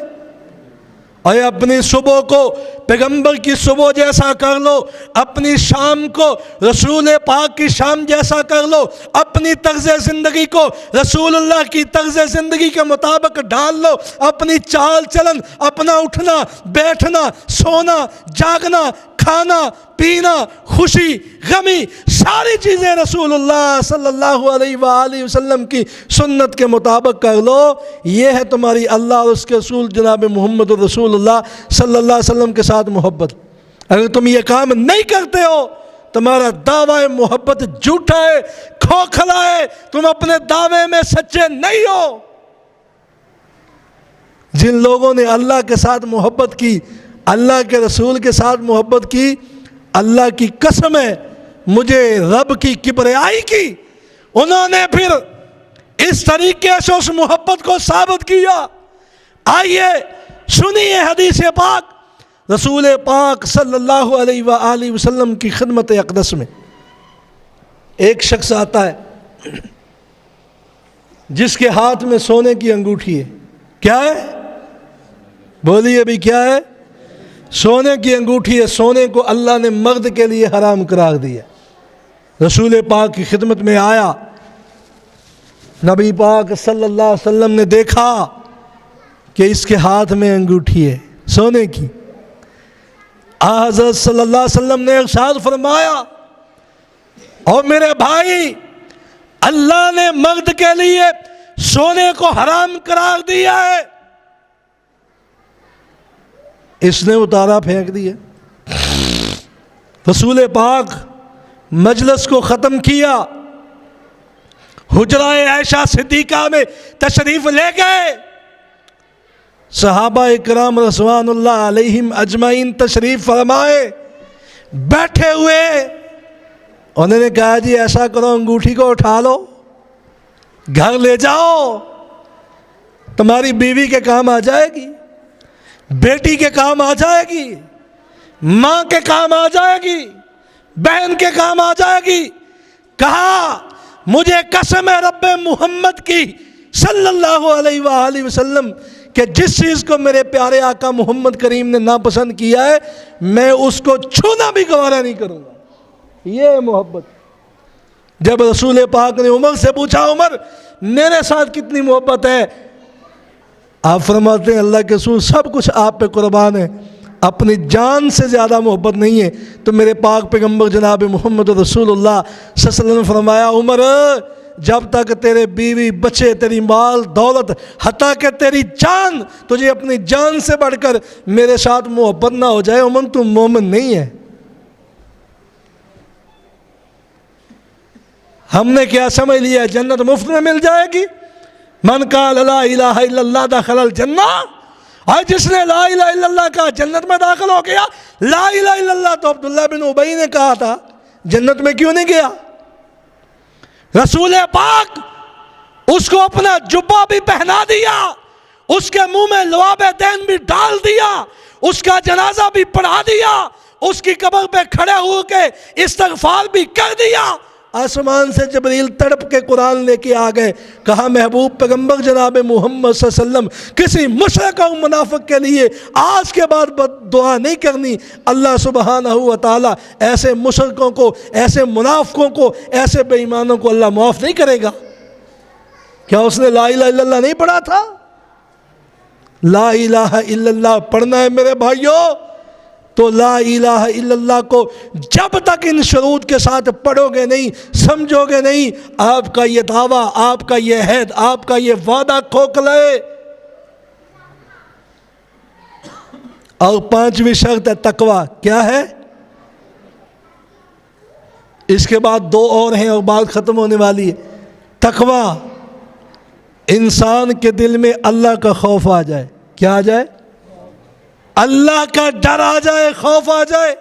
اور اپنی صبح کو پیغمبر کی صبح جیسا کر لو، اپنی شام کو رسول پاک کی شام جیسا کر لو، اپنی طرز زندگی کو رسول اللہ کی طرز زندگی کے مطابق ڈال لو، اپنی چال چلن، اپنا اٹھنا بیٹھنا، سونا جاگنا، کھانا پینا، خوشی غمی، ساری چیزیں رسول اللہ صلی اللہ علیہ وآلہ وسلم کی سنت کے مطابق کر لو۔ یہ ہے تمہاری اللہ اور اس کے رسول جناب محمد رسول اللہ صلی اللہ علیہ وسلم کے ساتھ محبت۔ اگر تم یہ کام نہیں کرتے ہو، تمہارا دعوی محبت جھوٹا ہے، کھوکھلا ہے، تم اپنے دعوے میں سچے نہیں ہو۔ جن لوگوں نے اللہ کے ساتھ محبت کی، اللہ کے رسول کے ساتھ محبت کی، اللہ کی قسم ہے مجھے رب کی کبریائی کی، انہوں نے پھر اس طریقے سے اس محبت کو ثابت کیا۔ آئیے سنیے حدیث پاک رسول پاک صلی اللہ علیہ وآلہ وسلم کی خدمت اقدس میں۔ ایک شخص آتا ہے جس کے ہاتھ میں سونے کی انگوٹھی ہے۔ کیا ہے؟ بولیے ابھی کیا ہے؟ سونے کی انگوٹھی ہے۔ سونے کو اللہ نے مرد کے لیے حرام قرار دیا۔ رسول پاک کی خدمت میں آیا، نبی پاک صلی اللہ علیہ وسلم نے دیکھا کہ اس کے ہاتھ میں انگوٹھی ہے سونے کی۔ حضرت صلی اللہ علیہ وسلم نے ارشاد فرمایا، اور میرے بھائی، اللہ نے مرد کے لیے سونے کو حرام قرار دیا ہے۔ اس نے اتارا، پھینک دیا۔ رسول پاک مجلس کو ختم کیا، حجرہ عائشہ صدیقہ میں تشریف لے گئے۔ صحابہ اکرام رضوان اللہ علیہم اجمعین تشریف فرمائے، بیٹھے ہوئے انہوں نے کہا جی ایسا کرو، انگوٹھی کو اٹھا لو، گھر لے جاؤ، تمہاری بیوی کے کام آ جائے گی، بیٹی کے کام آ جائے گی، ماں کے کام آ جائے گی، بہن کے کام آ جائے گی۔ کہا مجھے قسم ہے رب محمد کی صلی اللہ علیہ وآلہ وسلم کہ جس چیز کو میرے پیارے آقا محمد کریم نے ناپسند کیا ہے میں اس کو چھونا بھی گوارا نہیں کروں گا۔ یہ ہے محبت۔ جب رسول پاک نے عمر سے پوچھا، عمر میرے ساتھ کتنی محبت ہے؟ آپ فرماتے ہیں اللہ کے رسول سب کچھ آپ پہ قربان ہے، اپنی جان سے زیادہ محبت نہیں ہے۔ تو میرے پاک پیغمبر جناب محمد رسول اللہ صلی اللہ علیہ وسلم نے فرمایا، عمر جب تک تیرے بیوی بچے، تیری مال دولت، حتیٰ کہ تیری جان، تجھے اپنی جان سے بڑھ کر میرے ساتھ محبت نہ ہو جائے، عمر تم مومن نہیں ہے۔ ہم نے کیا سمجھ لیا جنت مفت میں مل جائے گی؟ من قال لا الہ الا اللہ دخل الجنہ، اور جس نے لا الہ الا اللہ کہا جنت میں داخل ہو گیا۔ لا الہ الا اللہ تو عبداللہ بن ابی نے کہا تھا، جنت میں کیوں نہیں گیا؟ رسول پاک اس کو اپنا جبہ بھی پہنا دیا، اس کے منہ میں لعاب دین بھی ڈال دیا، اس کا جنازہ بھی پڑھا دیا، اس کی قبر پہ کھڑے ہو کے استغفار بھی کر دیا۔ آسمان سے جبریل تڑپ کے قرآن لے کے آ گئے، کہا محبوب پیغمبر جناب محمد صلی اللہ علیہ وسلم کسی مشرک اور منافق کے لیے آج کے بعد دعا نہیں کرنی۔ اللہ سبحانہ و تعالی ایسے مشرکوں کو، ایسے منافقوں کو، ایسے بے ایمانوں کو اللہ معاف نہیں کرے گا۔ کیا اس نے لا الہ الا اللہ نہیں پڑھا تھا؟ لا الہ الا اللہ پڑھنا ہے میرے بھائیوں، تو لا الہ الا اللہ کو جب تک ان شروط کے ساتھ پڑھو گے نہیں، سمجھو گے نہیں، آپ کا یہ دعویٰ، آپ کا یہ عہد، آپ کا یہ وعدہ کھوکھلا ہے۔ اور پانچویں شرط ہے تقوی۔ کیا ہے؟ اس کے بعد دو اور ہیں اور بات ختم ہونے والی ہے۔ تقوی، انسان کے دل میں اللہ کا خوف آ جائے۔ کیا آ جائے؟ اللہ کا ڈر آ جائے، خوف آ جائے۔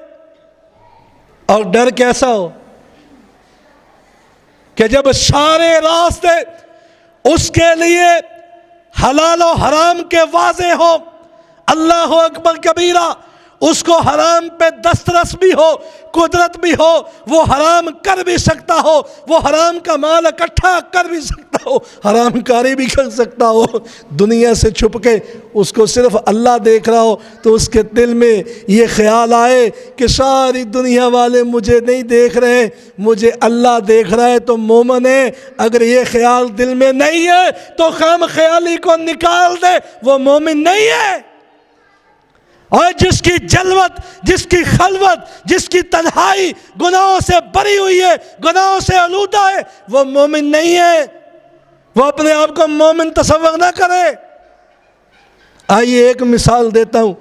اور ڈر کیسا ہو کہ جب سارے راستے اس کے لیے حلال و حرام کے واضح ہو، اللہ اکبر کبیرہ، اس کو حرام پہ دسترس بھی ہو، قدرت بھی ہو، وہ حرام کر بھی سکتا ہو، وہ حرام کا مال اکٹھا کر بھی سکتا ہو، حرام کاری بھی کر سکتا ہو، دنیا سے چھپ کے اس کو صرف اللہ دیکھ رہا ہو، تو اس کے دل میں یہ خیال آئے کہ ساری دنیا والے مجھے نہیں دیکھ رہے، مجھے اللہ دیکھ رہا ہے تو مومن ہے۔ اگر یہ خیال دل میں نہیں ہے تو خام خیالی کو نکال دے، وہ مومن نہیں ہے۔ اور جس کی جلوت، جس کی خلوت، جس کی تنہائی گناہوں سے بری ہوئی ہے، گناہوں سے آلودہ ہے، وہ مومن نہیں ہے۔ وہ اپنے آپ کو مومن تصور نہ کرے۔ آئیے ایک مثال دیتا ہوں۔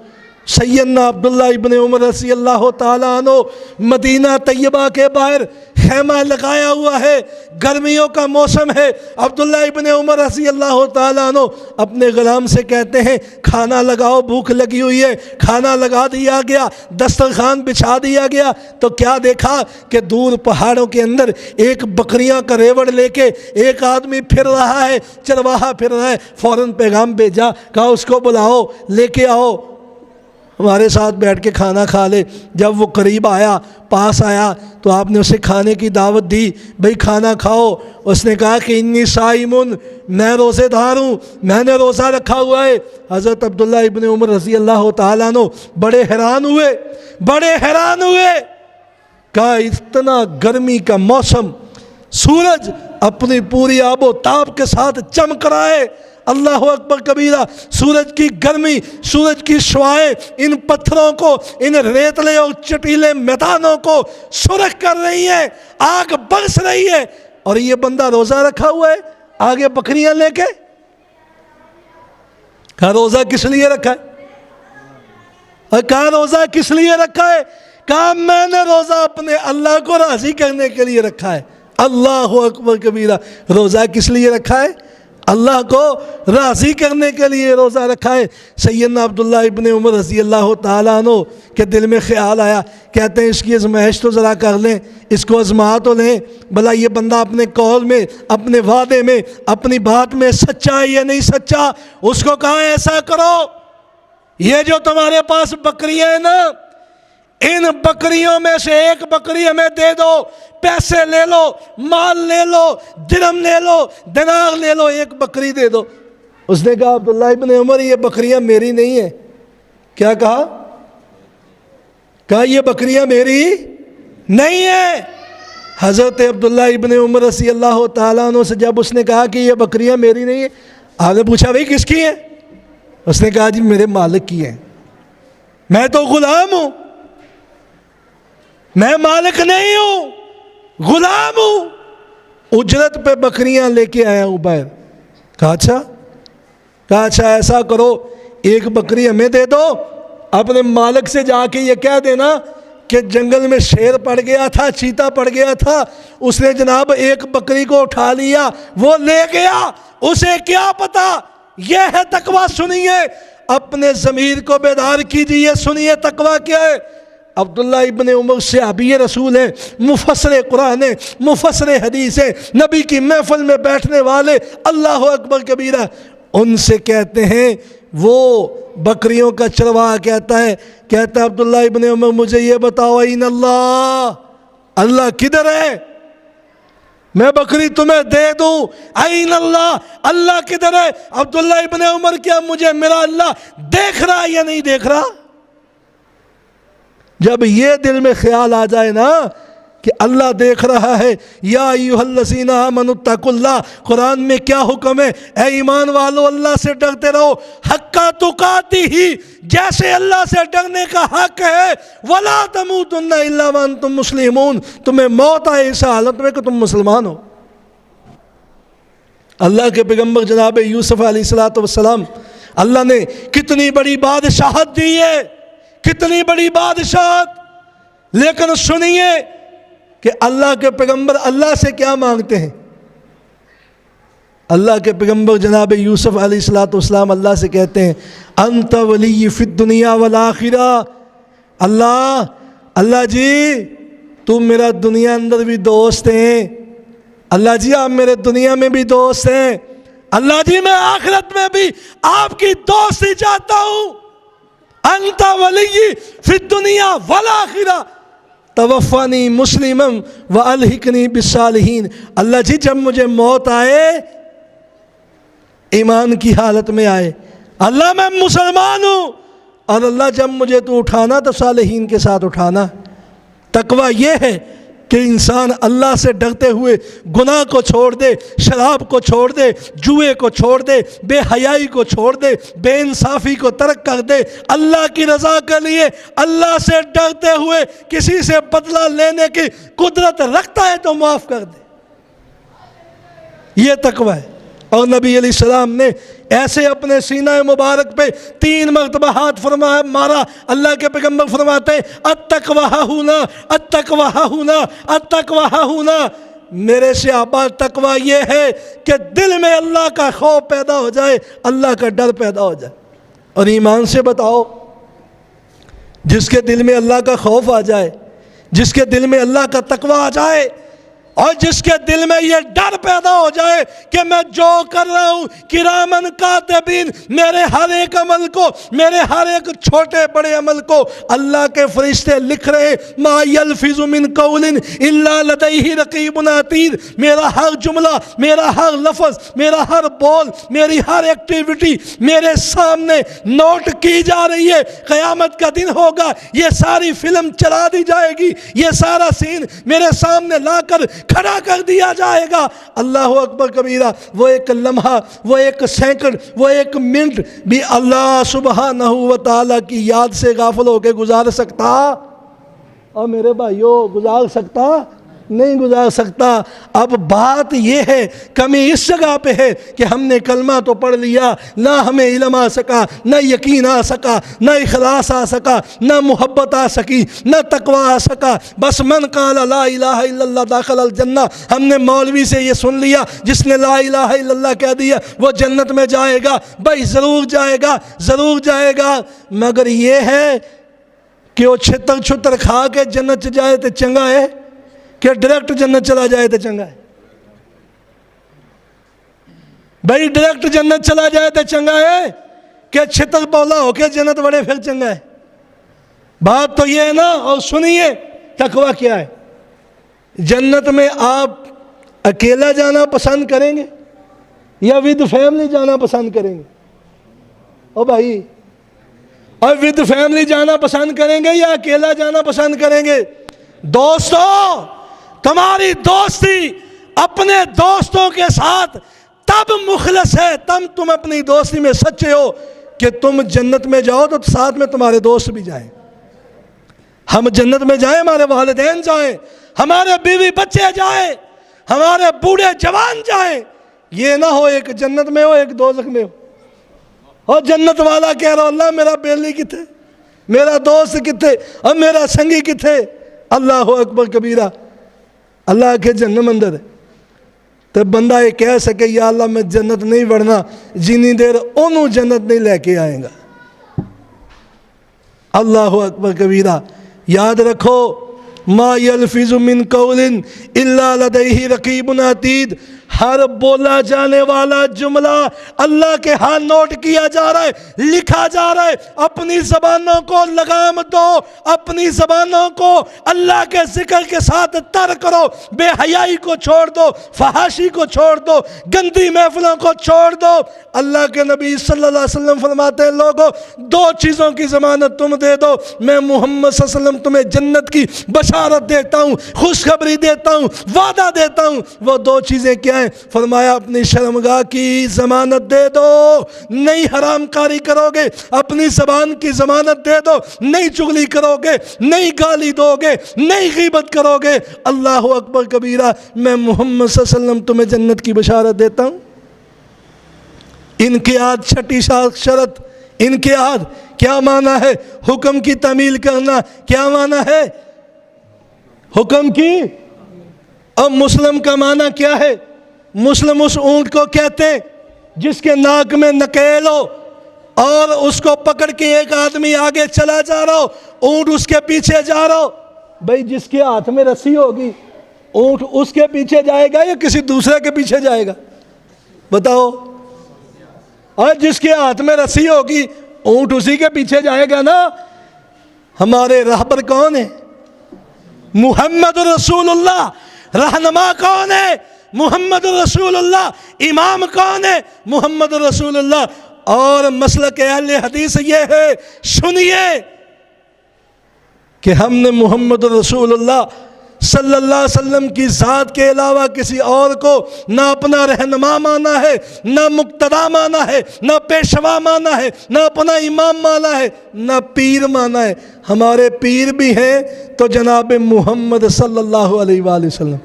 سیدنا عبداللہ ابن عمر رضی اللہ تعالیٰ عنہ مدینہ طیبہ کے باہر خیمہ لگایا ہوا ہے، گرمیوں کا موسم ہے۔ عبداللہ ابن عمر رضی اللہ تعالیٰ عنہ اپنے غلام سے کہتے ہیں کھانا لگاؤ، بھوک لگی ہوئی ہے۔ کھانا لگا دیا گیا، دسترخوان بچھا دیا گیا، تو کیا دیکھا کہ دور پہاڑوں کے اندر ایک بکریاں کا ریوڑ لے کے ایک آدمی پھر رہا ہے، چرواہا پھر رہا ہے۔ فوراً پیغام بھیجا، کہا اس کو بلاؤ، لے کے آؤ، ہمارے ساتھ بیٹھ کے کھانا کھا لے۔ جب وہ قریب آیا، پاس آیا، تو آپ نے اسے کھانے کی دعوت دی، بھئی کھانا کھاؤ۔ اس نے کہا کہ انی صائمن، میں روزے دار ہوں، میں نے روزہ رکھا ہوا ہے۔ حضرت عبداللہ ابن عمر رضی اللہ تعالیٰ عنہ بڑے حیران ہوئے، کہا اتنا گرمی کا موسم، سورج اپنی پوری آب و تاب کے ساتھ چمک رہا ہے، اللہ اکبر کبیرہ، سورج کی گرمی، سورج کی شعاعیں ان پتھروں کو، ان ریتلے اور چٹیلے میدانوں کو سرخ کر رہی ہیں، آگ برس رہی ہے، اور یہ بندہ روزہ رکھا ہوا ہے آگے بکریاں لے کے۔ کہا روزہ کس لیے رکھا ہے؟ اور کہا روزہ کس لیے رکھا ہے؟ کہا میں نے روزہ اپنے اللہ کو راضی کرنے کے لیے رکھا ہے۔ اللہ اکبر کبیرہ، روزہ کس لیے رکھا ہے؟ اللہ کو راضی کرنے کے لیے روزہ رکھا ہے۔ سیدنا عبداللہ ابن عمر رضی اللہ تعالیٰ عنہ کے دل میں خیال آیا، کہتے ہیں اس کی آزمائش تو ذرا کر لیں، اس کو آزما تو لیں، بھلا یہ بندہ اپنے قول میں، اپنے وعدے میں، اپنی بات میں سچا ہے یا نہیں سچا۔ اس کو کہا ایسا کرو، یہ جو تمہارے پاس بکریاں ہیں نا، ان بکریوں میں سے ایک بکری ہمیں دے دو، پیسے لے لو، مال لے لو، درہم لے لو، دینار لے لو، ایک بکری دے دو۔ اس نے کہا عبداللہ ابن عمر یہ بکریاں میری نہیں ہیں۔ کیا کہا؟ کہا یہ بکریاں میری نہیں ہیں۔ حضرت عبداللہ ابن عمر رضی اللہ تعالیٰ عنہ سے جب اس نے کہا کہ یہ بکریاں میری نہیں ہیں، آپ نے پوچھا بھئی کس کی ہیں؟ اس نے کہا جی میرے مالک کی ہیں، میں تو غلام ہوں، میں مالک نہیں ہوں، غلام ہوں، اجرت پہ بکریاں لے کے آیا ہوں باہر۔ کہا اچھا ایسا کرو، ایک بکری ہمیں دے دو، اپنے مالک سے جا کے یہ کہہ دینا کہ جنگل میں شیر پڑ گیا تھا، چیتا پڑ گیا تھا، اس نے جناب ایک بکری کو اٹھا لیا، وہ لے گیا، اسے کیا پتا۔ یہ ہے تقویٰ۔ سنیے، اپنے ضمیر کو بیدار کیجئے، سنیے تقویٰ کیا ہے۔ عبداللہ ابن عمر صحابی رسول ہیں، مفسر قرآن ہیں، مفسر حدیث ہیں، نبی کی محفل میں بیٹھنے والے، اللہ اکبر کبیرہ۔ ان سے کہتے ہیں، وہ بکریوں کا چرواہا کہتا ہے عبداللہ ابن عمر مجھے یہ بتاؤ این اللہ، اللہ کدھر ہے؟ میں بکری تمہیں دے دوں، این اللہ، اللہ کدھر ہے؟ عبداللہ ابن عمر کیا مجھے میرا اللہ دیکھ رہا یا نہیں دیکھ رہا؟ جب یہ دل میں خیال آ جائے نا کہ اللہ دیکھ رہا ہے، یا ایھا الذین آمنوا اتقوا اللہ، قرآن میں کیا حکم ہے؟ اے ایمان والو اللہ سے ڈرتے رہو، حق تقاتہ، جیسے اللہ سے ڈرنے کا حق ہے، ولا تموتن الا وانتم مسلمون، تمہیں موت آئے اس حالت میں کہ تم مسلمان ہو۔ اللہ کے پیغمبر جناب یوسف علیہ السلام، اللہ نے کتنی بڑی بادشاہت دی ہے، کتنی بڑی بادشاہت، لیکن سنیے کہ اللہ کے پیغمبر اللہ سے کیا مانگتے ہیں۔ اللہ کے پیغمبر جناب یوسف علیہ السلام اللہ سے کہتے ہیں انت ولی فی الدنیا والآخرہ، اللہ جی تم میرا دنیا اندر بھی دوست ہیں، اللہ جی آپ میرے دنیا میں بھی دوست ہیں، اللہ جی میں آخرت میں بھی آپ کی دوستی چاہتا ہوں، انت ولی فی الدنیا والآخرہ توفانی مسلما والحقنی بالصالحین، اللہ جی جب مجھے موت آئے ایمان کی حالت میں آئے، اللہ میں مسلمان ہوں، اور اللہ جب مجھے تو اٹھانا تو صالحین کے ساتھ اٹھانا۔ تقویٰ یہ ہے کہ انسان اللہ سے ڈرتے ہوئے گناہ کو چھوڑ دے، شراب کو چھوڑ دے، جوئے کو چھوڑ دے، بے حیائی کو چھوڑ دے، بے انصافی کو ترک کر دے، اللہ کی رضا کے لیے اللہ سے ڈرتے ہوئے کسی سے بدلہ لینے کی قدرت رکھتا ہے تو معاف کر دے۔ یہ تقویٰ ہے۔ اور نبی علیہ السلام نے ایسے اپنے سینہ مبارک پہ 3 مرتبہ ہاتھ مارا. اللہ کے پیغمبر فرماتے ہیں التقویٰ ہاہنا، التقویٰ ہاہنا، التقویٰ ہاہنا. میرے صحابہ تقویٰ یہ ہے کہ دل میں اللہ کا خوف پیدا ہو جائے، اللہ کا ڈر پیدا ہو جائے. اور ایمان سے بتاؤ، جس کے دل میں اللہ کا خوف آ جائے، جس کے دل میں اللہ کا تقویٰ آ جائے، اور جس کے دل میں یہ ڈر پیدا ہو جائے کہ میں جو کر رہا ہوں کرامن کاتبین، میرے ہر ایک عمل کو، میرے ہر ایک چھوٹے بڑے عمل کو اللہ کے فرشتے لکھ رہے. ما یلفظ من قول الا لدیہ رقیب عتید. میرا ہر جملہ، میرا ہر لفظ، میرا ہر بول، میری ہر ایکٹیویٹی میرے سامنے نوٹ کی جا رہی ہے. قیامت کا دن ہوگا، یہ ساری فلم چلا دی جائے گی، یہ سارا سین میرے سامنے لا کر کھڑا کر دیا جائے گا. اللہ اکبر کبیرہ. وہ ایک لمحہ، وہ ایک سیکنڈ، وہ ایک منٹ بھی اللہ سبحانہ و تعالیٰ کی یاد سے غافل ہو کے گزار سکتا؟ اور میرے بھائیوں، گزار سکتا؟ نہیں گزار سکتا. اب بات یہ ہے، کمی اس جگہ پہ ہے کہ ہم نے کلمہ تو پڑھ لیا، نہ ہمیں علم آ سکا، نہ یقین آ سکا، نہ اخلاص آ سکا، نہ محبت آ سکی، نہ تقویٰ آ سکا. بس من قال لا الہ الا اللہ داخل الجنہ. ہم نے مولوی سے یہ سن لیا، جس نے لا الہ الا اللہ کہہ دیا وہ جنت میں جائے گا. بھائی ضرور جائے گا، ضرور جائے گا. مگر یہ ہے کہ وہ چھتر کھا کے جنت جائے تو چنگا ہے کہ ڈائریکٹ جنت چلا جائے تو چنگا ہے؟ بھائی ڈائریکٹ جنت چلا جائے تو چنگا ہے کہ چھتر پولا ہو کے جنت بڑے پھر چنگا ہے؟ بات تو یہ ہے نا. اور سنیے تقویٰ کیا ہے. جنت میں آپ اکیلا جانا پسند کریں گے یا ود فیملی جانا پسند کریں گے؟ او بھائی، اور ود فیملی جانا پسند کریں گے یا اکیلا جانا پسند کریں گے؟ دوستو، تمہاری دوستی اپنے دوستوں کے ساتھ تب مخلص ہے، تب تم اپنی دوستی میں سچے ہو کہ تم جنت میں جاؤ تو ساتھ میں تمہارے دوست بھی جائیں. ہم جنت میں جائیں، ہمارے والدین جائیں، ہمارے بیوی بچے جائیں، ہمارے بوڑھے جوان جائیں. یہ نہ ہو ایک جنت میں ہو ایک دوزخ میں ہو. اور جنت والا کہہ رہا اللہ میرا بیلی کتھے، میرا دوست کتھے، اور میرا سنگی کتھے. اللہ اکبر کبیرہ. اللہ کے جنت مندر ہے تو بندہ یہ کہہ سکے یا اللہ میں جنت نہیں وڑنا جنی دیر انہوں جنت نہیں لے کے آئیں گا. اللہ اکبر کبیرہ. یاد رکھو ما یلفظ من قول الا لدیہ رقیب عتید. ہر بولا جانے والا جملہ اللہ کے ہاں نوٹ کیا جا رہا ہے، لکھا جا رہا ہے. اپنی زبانوں کو لگام دو، اپنی زبانوں کو اللہ کے ذکر کے ساتھ تر کرو. بے حیائی کو چھوڑ دو، فحاشی کو چھوڑ دو، گندی محفلوں کو چھوڑ دو. اللہ کے نبی صلی اللہ علیہ وسلم فرماتے ہیں لوگوں 2 چیزوں کی ضمانت تم دے دو، میں محمد صلی اللہ علیہ وسلم تمہیں جنت کی بشارت دیتا ہوں، خوشخبری دیتا ہوں، وعدہ دیتا ہوں. وہ 2 چیزیں کیا ہیں؟ فرمایا اپنی شرمگاہ کی ضمانت دے دو، نہیں حرام کاری کرو گے. اپنی زبان کی ضمانت دے دو، نہیں چغلی کرو گے، نہیں گالی دو گے، نہیں غیبت کرو گے. اللہ اکبر کبیرہ. میں محمد صلی اللہ علیہ وسلم تمہیں جنت کی بشارت دیتا ہوں. انقیاد 6ٹھی شرط. انقیاد کیا معنی ہے؟ حکم کی تعمیل کرنا. کیا معنی ہے؟ حکم کی. اب مسلم کا معنی کیا ہے؟ مسلم اس اونٹ کو کہتے ہیں جس کے ناک میں نکیل ہو اور اس کو پکڑ کے ایک آدمی آگے چلا جا رہا ہو، اونٹ اس کے پیچھے جا رہا ہو. بھئی جس کے ہاتھ میں رسی ہوگی اونٹ اس کے پیچھے جائے گا یا کسی دوسرے کے پیچھے جائے گا؟ بتاؤ. اور جس کے ہاتھ میں رسی ہوگی اونٹ اسی کے پیچھے جائے گا نا. ہمارے رہبر کون ہے؟ محمد رسول اللہ. رہنما کون ہے؟ محمد رسول اللہ. امام کون ہے؟ محمد رسول اللہ. اور مسلک اہل حدیث یہ ہے، سنیے، کہ ہم نے محمد رسول اللہ صلی اللہ علیہ وسلم کی ذات کے علاوہ کسی اور کو نہ اپنا رہنما مانا ہے، نہ مقتدا مانا ہے، نہ پیشوا مانا ہے، نہ اپنا امام مانا ہے، نہ پیر مانا ہے. ہمارے پیر بھی ہیں تو جناب محمد صلی اللہ علیہ وآلہ وسلم.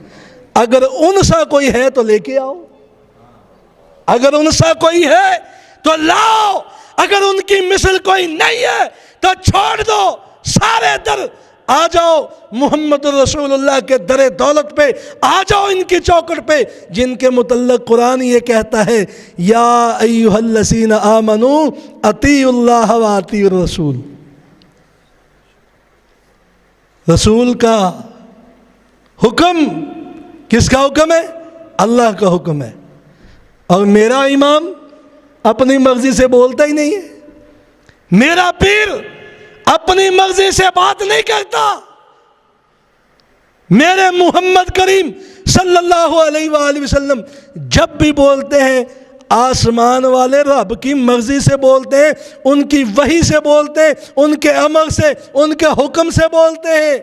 اگر ان سا کوئی ہے تو لے کے آؤ. اگر ان سا کوئی ہے تو لاؤ، اگر ان کی مثل کوئی نہیں ہے تو چھوڑ دو، سارے در آ جاؤ محمد رسول اللہ کے در دولت پہ، آ جاؤ ان کی چوکٹ پہ جن کے متعلق قرآن یہ کہتا ہے یا ایھا الذین آمنوا اطیعوا اللہ و اطیعوا الرسول۔ رسول کا حکم کس کا حکم ہے؟ اللہ کا حکم ہے۔ اور میرا امام اپنی مرضی سے بولتا ہی نہیں ہے، میرا پیر اپنی مرضی سے بات نہیں کرتا، میرے محمد کریم صلی اللہ علیہ وآلہ وسلم جب بھی بولتے ہیں آسمان والے رب کی مرضی سے بولتے ہیں، ان کی وحی سے بولتے ہیں، ان کے امر سے، ان کے حکم سے بولتے ہیں۔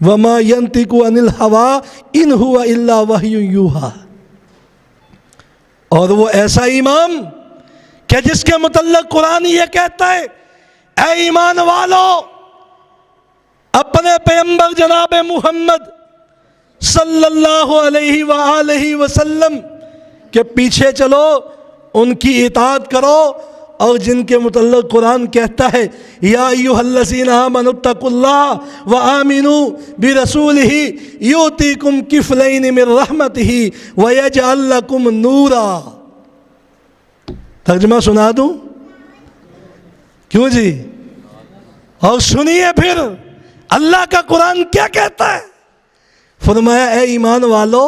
وَمَا يَنْطِقُ عَنِ الْهَوَىٰ إِنْ هُوَ إِلَّا وَحْيٌ يُوحَىٰ۔ اور وہ ایسا امام کہ جس کے متعلق قرآن یہ کہتا ہے اے ایمان والو، اپنے پیغمبر جناب محمد صلی اللہ علیہ وآلہ وسلم کے پیچھے چلو، ان کی اطاعت کرو، اور جن کے متعلق قرآن کہتا ہے یا ایھا الذین آمنوا اتقوا اللہ وآمنوا برسولہ یؤتیکم کفلین من رحمتہ ویجعل لکم نورا۔ ترجمہ سنا دوں؟ کیوں جی؟ اور سنیے پھر اللہ کا قرآن کیا کہتا ہے۔ فرمایا اے ایمان والو،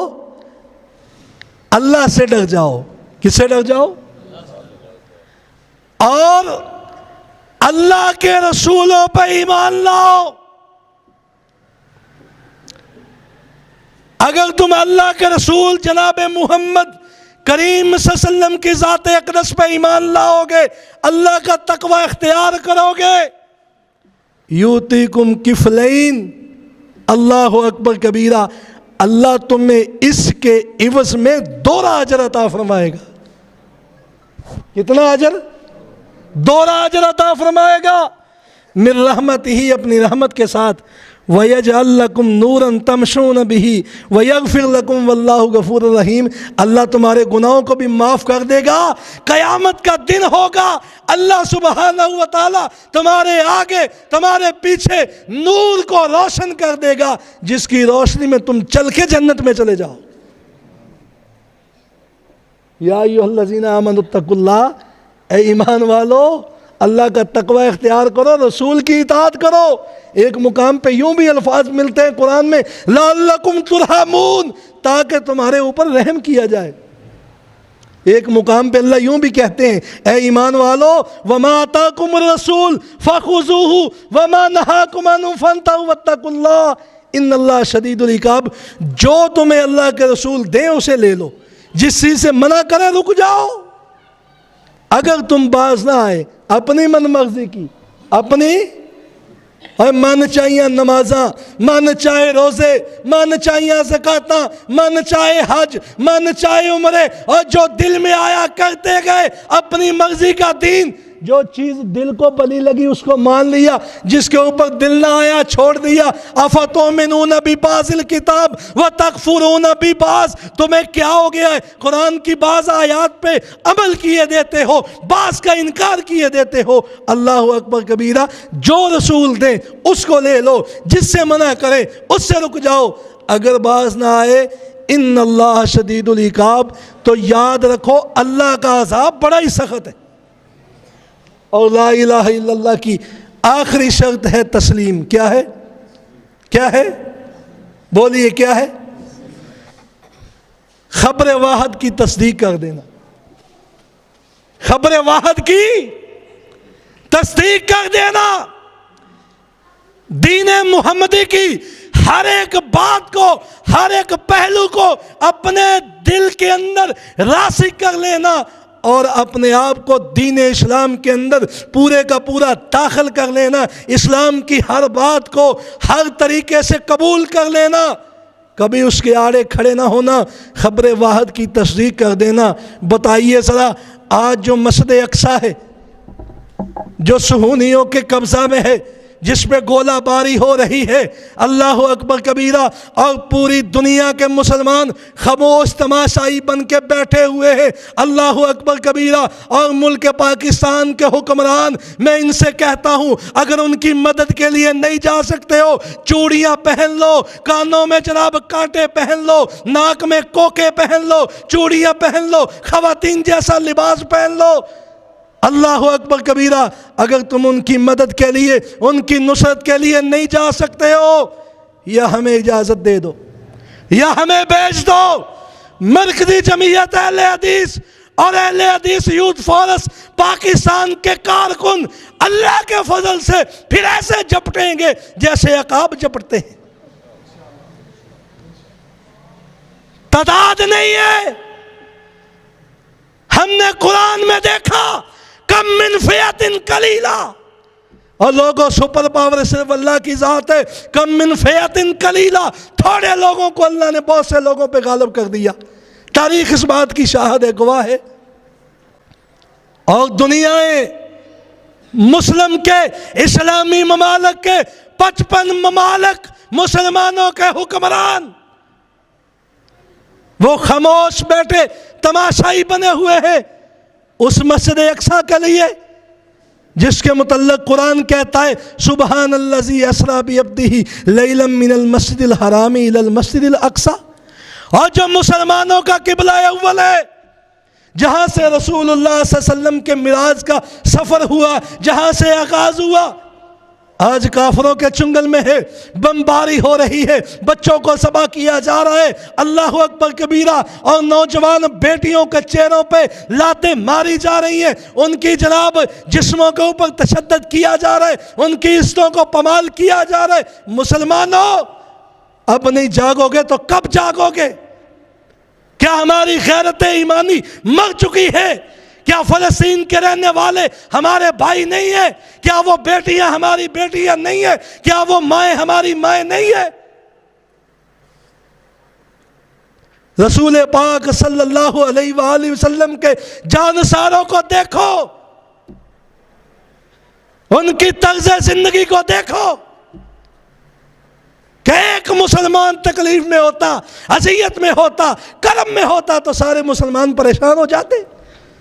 اللہ سے ڈر جاؤ۔ کس سے ڈر جاؤ؟ اور اللہ کے رسولوں پہ ایمان لاؤ۔ اگر تم اللہ کے رسول جناب محمد کریم صلی اللہ علیہ وسلم کی ذات اقدس پہ ایمان لاؤ گے، اللہ کا تقوی اختیار کرو گے، یؤتیکم کفلین، اللہ اکبر کبیرہ، اللہ تمہیں اس کے عوض میں 2 اجر عطا فرمائے گا۔ کتنا اجر؟ 2 اجر عطا فرمائے گا، من رحمتہ، اپنی رحمت کے ساتھ، وَيَجْعَلْ لَكُمْ نُورًا تَمْشُونَ بِهِ وَيَغْفِرْ لَكُمْ وَاللَّهُ غَفُورٌ رَحِيمٌ۔ اللہ تمہارے گناہوں کو بھی معاف کر دے گا۔ قیامت کا دن ہوگا، اللہ سبحانہ و تعالی تمہارے آگے تمہارے پیچھے نور کو روشن کر دے گا، جس کی روشنی میں تم چل کے جنت میں چلے جاؤ۔ یا ایھا الذین آمنوا اتقوا اللہ، اے ایمان والو اللہ کا تقوی اختیار کرو، رسول کی اطاعت کرو۔ ایک مقام پہ یوں بھی الفاظ ملتے ہیں قرآن میں لعلکم ترحمون، تاکہ تمہارے اوپر رحم کیا جائے۔ ایک مقام پہ اللہ یوں بھی کہتے ہیں اے ایمان والو وما آتاکم الرسول فخذوہ وما نہاکم عنہ فانتہوا واتقوا اللہ ان اللہ شدید العقاب۔ جو تمہیں اللہ کے رسول دیں اسے لے لو، جس چیز سے منع کرے رک جاؤ۔ اگر تم باز نہ آئے اپنی من مرضی کی، اپنی اور من چاہیے نمازاں، من چاہے روزے، من چاہیے زکاتاں، من چاہے حج، من چاہے عمرے، اور جو دل میں آیا کرتے گئے، اپنی مرضی کا دین۔ جو چیز دل کو بلی لگی اس کو مان لیا، جس کے اوپر دل نہ آیا چھوڑ دیا۔ افتؤمنون ببعض الکتاب وتکفرون ببعض، تمہیں کیا ہو گیا ہے؟ قرآن کی بعض آیات پہ عمل کیے دیتے ہو، بعض کا انکار کیے دیتے ہو۔ اللہ اکبر کبیرہ، جو رسول دیں اس کو لے لو، جس سے منع کرے اس سے رک جاؤ۔ اگر باز نہ آئے ان اللہ شدید العقاب، تو یاد رکھو اللہ کا عذاب بڑا ہی سخت ہے۔ اور لا الہ الا اللہ کی آخری شرط ہے تسلیم۔ کیا ہے؟ کیا ہے؟ بولیے کیا ہے؟ خبر واحد کی تصدیق کر دینا۔ خبر واحد کی تصدیق کر دینا، دین محمدی کی ہر ایک بات کو، ہر ایک پہلو کو اپنے دل کے اندر راسخ کر لینا، اور اپنے آپ کو دین اسلام کے اندر پورے کا پورا داخل کر لینا، اسلام کی ہر بات کو ہر طریقے سے قبول کر لینا، کبھی اس کے آڑے کھڑے نہ ہونا، خبر واحد کی تصدیق کر دینا۔ بتائیے ذرا، آج جو مسجد اقصیٰ ہے جو صہیونیوں کے قبضہ میں ہے، جس پہ گولہ باری ہو رہی ہے، اللہ اکبر کبیرہ، اور پوری دنیا کے مسلمان خاموش تماشائی بن کے بیٹھے ہوئے ہیں، اللہ اکبر کبیرہ، اور ملک پاکستان کے حکمران، میں ان سے کہتا ہوں اگر ان کی مدد کے لیے نہیں جا سکتے ہو، چوڑیاں پہن لو، کانوں میں جناب کانٹے پہن لو، ناک میں کوکے پہن لو، چوڑیاں پہن لو، خواتین جیسا لباس پہن لو، اللہ اکبر کبیرہ۔ اگر تم ان کی مدد کے لیے، ان کی نصرت کے لیے نہیں جا سکتے ہو، یا ہمیں اجازت دے دو یا ہمیں بھیج دو۔ مرکزی جمعیت اہل حدیث اور اہل حدیث یوتھ فورس پاکستان کے کارکن اللہ کے فضل سے پھر ایسے جپٹیں گے جیسے عقاب جپٹتے ہیں۔ تعداد نہیں ہے، ہم نے قرآن میں دیکھا کم من فئۃ قلیلہ، اور لوگوں سپر پاور صرف اللہ کی ذات ہے، کم من فئۃ قلیلہ، تھوڑے لوگوں کو اللہ نے بہت سے لوگوں پہ غالب کر دیا، تاریخ اس بات کی شاہد ہے، گواہ ہے۔ اور دنیائے مسلم کے، اسلامی ممالک کے 55 ممالک مسلمانوں کے حکمران وہ خاموش بیٹھے تماشائی بنے ہوئے ہیں اس مسجد اقصیٰ کے لیے جس کے متعلق قرآن کہتا ہے سبحان الذی اسریٰ بعبدہ لیلا من المسجد الحرام الی المسجد الاقصیٰ، اور جو مسلمانوں کا قبلہ اول ہے، جہاں سے رسول اللہ صلی اللہ علیہ وسلم کے معراج کا سفر ہوا، جہاں سے آغاز ہوا، آج کافروں کے چنگل میں ہے، بمباری ہو رہی ہے، بچوں کو ذبح کیا جا رہا ہے، اللہ اکبر کبیرہ، اور نوجوان بیٹیوں کے چہروں پہ لاتیں ماری جا رہی ہیں، ان کی جناب جسموں کے اوپر تشدد کیا جا رہا ہے، ان کی عزتوں کو پامال کیا جا رہا ہے۔ مسلمانوں، اب نہیں جاگو گے تو کب جاگو گے؟ کیا ہماری غیرت ایمانی مر چکی ہے؟ کیا فلسطین کے رہنے والے ہمارے بھائی نہیں ہیں؟ کیا وہ بیٹیاں ہماری بیٹیاں نہیں ہیں؟ کیا وہ مائیں ہماری مائیں نہیں ہیں؟ رسول پاک صلی اللہ علیہ وآلہ وسلم کے جانثاروں کو دیکھو، ان کی طرز زندگی کو دیکھو کہ ایک مسلمان تکلیف میں ہوتا، اذیت میں ہوتا، کرم میں ہوتا تو سارے مسلمان پریشان ہو جاتے،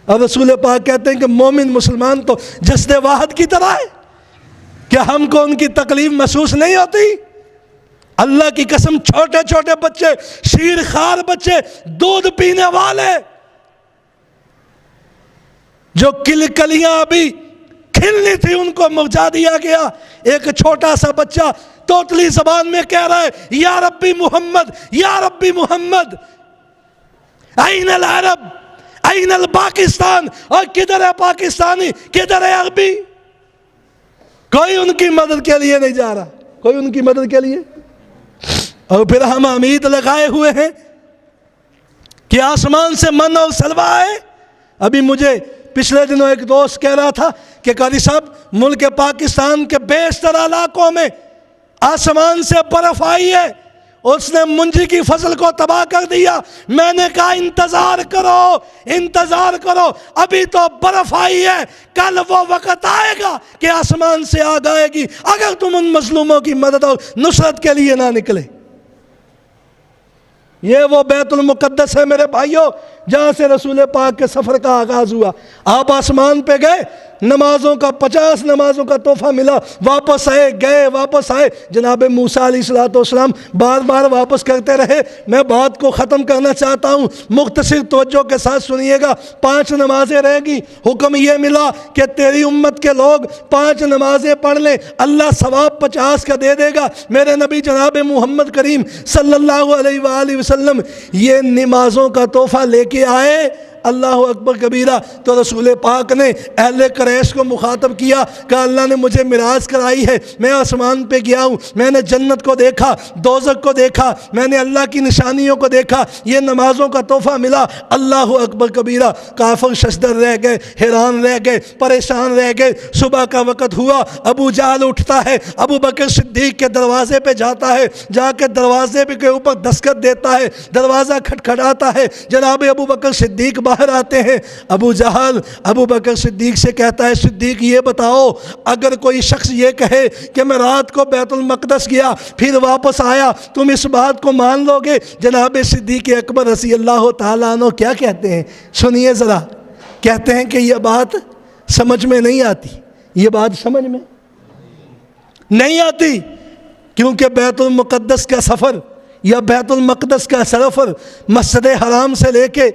اور رسول پاک کہتے ہیں کہ مومن مسلمان تو جسد واحد کی طرح ہے۔ کیا ہم کو ان کی تکلیف محسوس نہیں ہوتی؟ اللہ کی قسم، چھوٹے چھوٹے بچے، شیر خوار بچے، دودھ پینے والے، جو کلیاں ابھی کھلنی تھی ان کو مرجھا دیا گیا، ایک چھوٹا سا بچہ توتلی زبان میں کہہ رہا ہے یا ربی محمد، یا ربی محمد، این العرب، این الپاکستان، اور کدھر ہے پاکستانی، کدھر ہے عربی؟ کوئی ان کی مدد کے لیے نہیں جا رہا، کوئی ان کی مدد کے لیے۔ اور پھر ہم امید لگائے ہوئے ہیں کہ آسمان سے من اور سلوہ آئے۔ ابھی مجھے پچھلے دنوں ایک دوست کہہ رہا تھا کہ قاری صاحب ملک پاکستان کے بیشتر علاقوں میں آسمان سے برف آئی ہے، اس نے منجی کی فصل کو تباہ کر دیا۔ میں نے کہا انتظار کرو، انتظار کرو، ابھی تو برف آئی ہے، کل وہ وقت آئے گا کہ آسمان سے آگ آئے گی اگر تم ان مظلوموں کی مدد اور نصرت کے لیے نہ نکلے۔ یہ وہ بیت المقدس ہے میرے بھائیوں جہاں سے رسول پاک کے سفر کا آغاز ہوا۔ آپ آسمان پہ گئے، نمازوں کا 50 نمازوں کا تحفہ ملا، واپس آئے، گئے واپس آئے، جناب موسیٰ علیہ السلام بار بار واپس کرتے رہے۔ میں بات کو ختم کرنا چاہتا ہوں، مختصر توجہ کے ساتھ سنیے گا۔ 5 نمازیں رہ گی، حکم یہ ملا کہ تیری امت کے لوگ 5 نمازیں پڑھ لیں، اللہ ثواب 50 کا دے دے گا۔ میرے نبی جناب محمد کریم صلی اللہ علیہ وآلہ وسلم یہ نمازوں کا تحفہ لے کے آئے، اللہ اکبر کبیرہ۔ تو رسول پاک نے اہل قریش کو مخاطب کیا کہ اللہ نے مجھے معراج کرائی ہے، میں آسمان پہ گیا ہوں، میں نے جنت کو دیکھا، دوزخ کو دیکھا، میں نے اللہ کی نشانیوں کو دیکھا، یہ نمازوں کا تحفہ ملا۔ اللہ اکبر کبیرہ۔ کافر ششدر رہ گئے، حیران رہ گئے، پریشان رہ گئے۔ صبح کا وقت ہوا، ابو جہل اٹھتا ہے، ابو بکر صدیق کے دروازے پہ جاتا ہے، جا کے دروازے کے اوپر دستخط دیتا ہے، دروازہ کھٹکھٹاتا ہے، جناب ابو بکر صدیق باہر باہر آتے ہیں۔ ابو جہل ابو بکر صدیق سے کہتا ہے صدیق یہ بتاؤ اگر کوئی شخص یہ کہے کہ میں رات کو بیت المقدس گیا پھر واپس آیا تم اس بات کو مان لو گے؟ جناب صدیق اکبر رضی اللہ تعالیٰ عنہ کیا کہتے ہیں سنیے ذرا، کہتے ہیں کہ یہ بات سمجھ میں نہیں آتی، یہ بات سمجھ میں نہیں آتی، کیونکہ بیت المقدس کا سفر یا بیت المقدس کا سفر مسجد حرام سے لے کے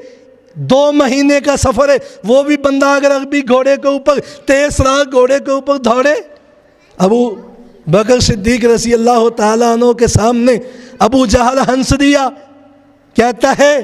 2 مہینے کا سفر ہے، وہ بھی بندہ اگر ابھی گھوڑے کے اوپر تیز رات گھوڑے کے اوپر دوڑے۔ ابو بکر صدیق رضی اللہ تعالیٰ عنہ کے سامنے ابو جہل ہنس دیا، کہتا ہے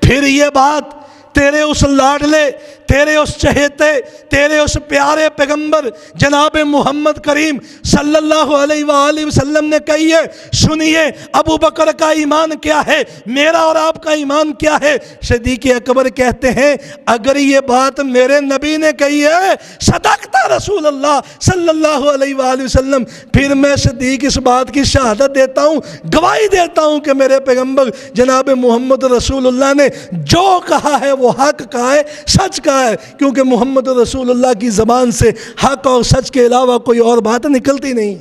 پھر یہ بات تیرے اس لاڈلے، تیرے اس چہیتے، تیرے اس پیارے پیغمبر جناب محمد کریم صلی اللہ علیہ وآلہ وسلم نے کہی ہے۔ سنیے ابو بکر کا ایمان کیا ہے، میرا اور آپ کا ایمان کیا ہے۔ صدیق اکبر کہتے ہیں اگر یہ بات میرے نبی نے کہی ہے صدقتا رسول اللہ صلی اللہ علیہ وآلہ وسلم، پھر میں صدیق اس بات کی شہادت دیتا ہوں، گواہی دیتا ہوں کہ میرے پیغمبر جناب محمد رسول اللہ نے جو کہا ہے وہ حق کا ہے، سچ کا ہے، کیونکہ محمد رسول اللہ کی زبان سے حق اور سچ کے علاوہ کوئی اور بات نکلتی نہیں۔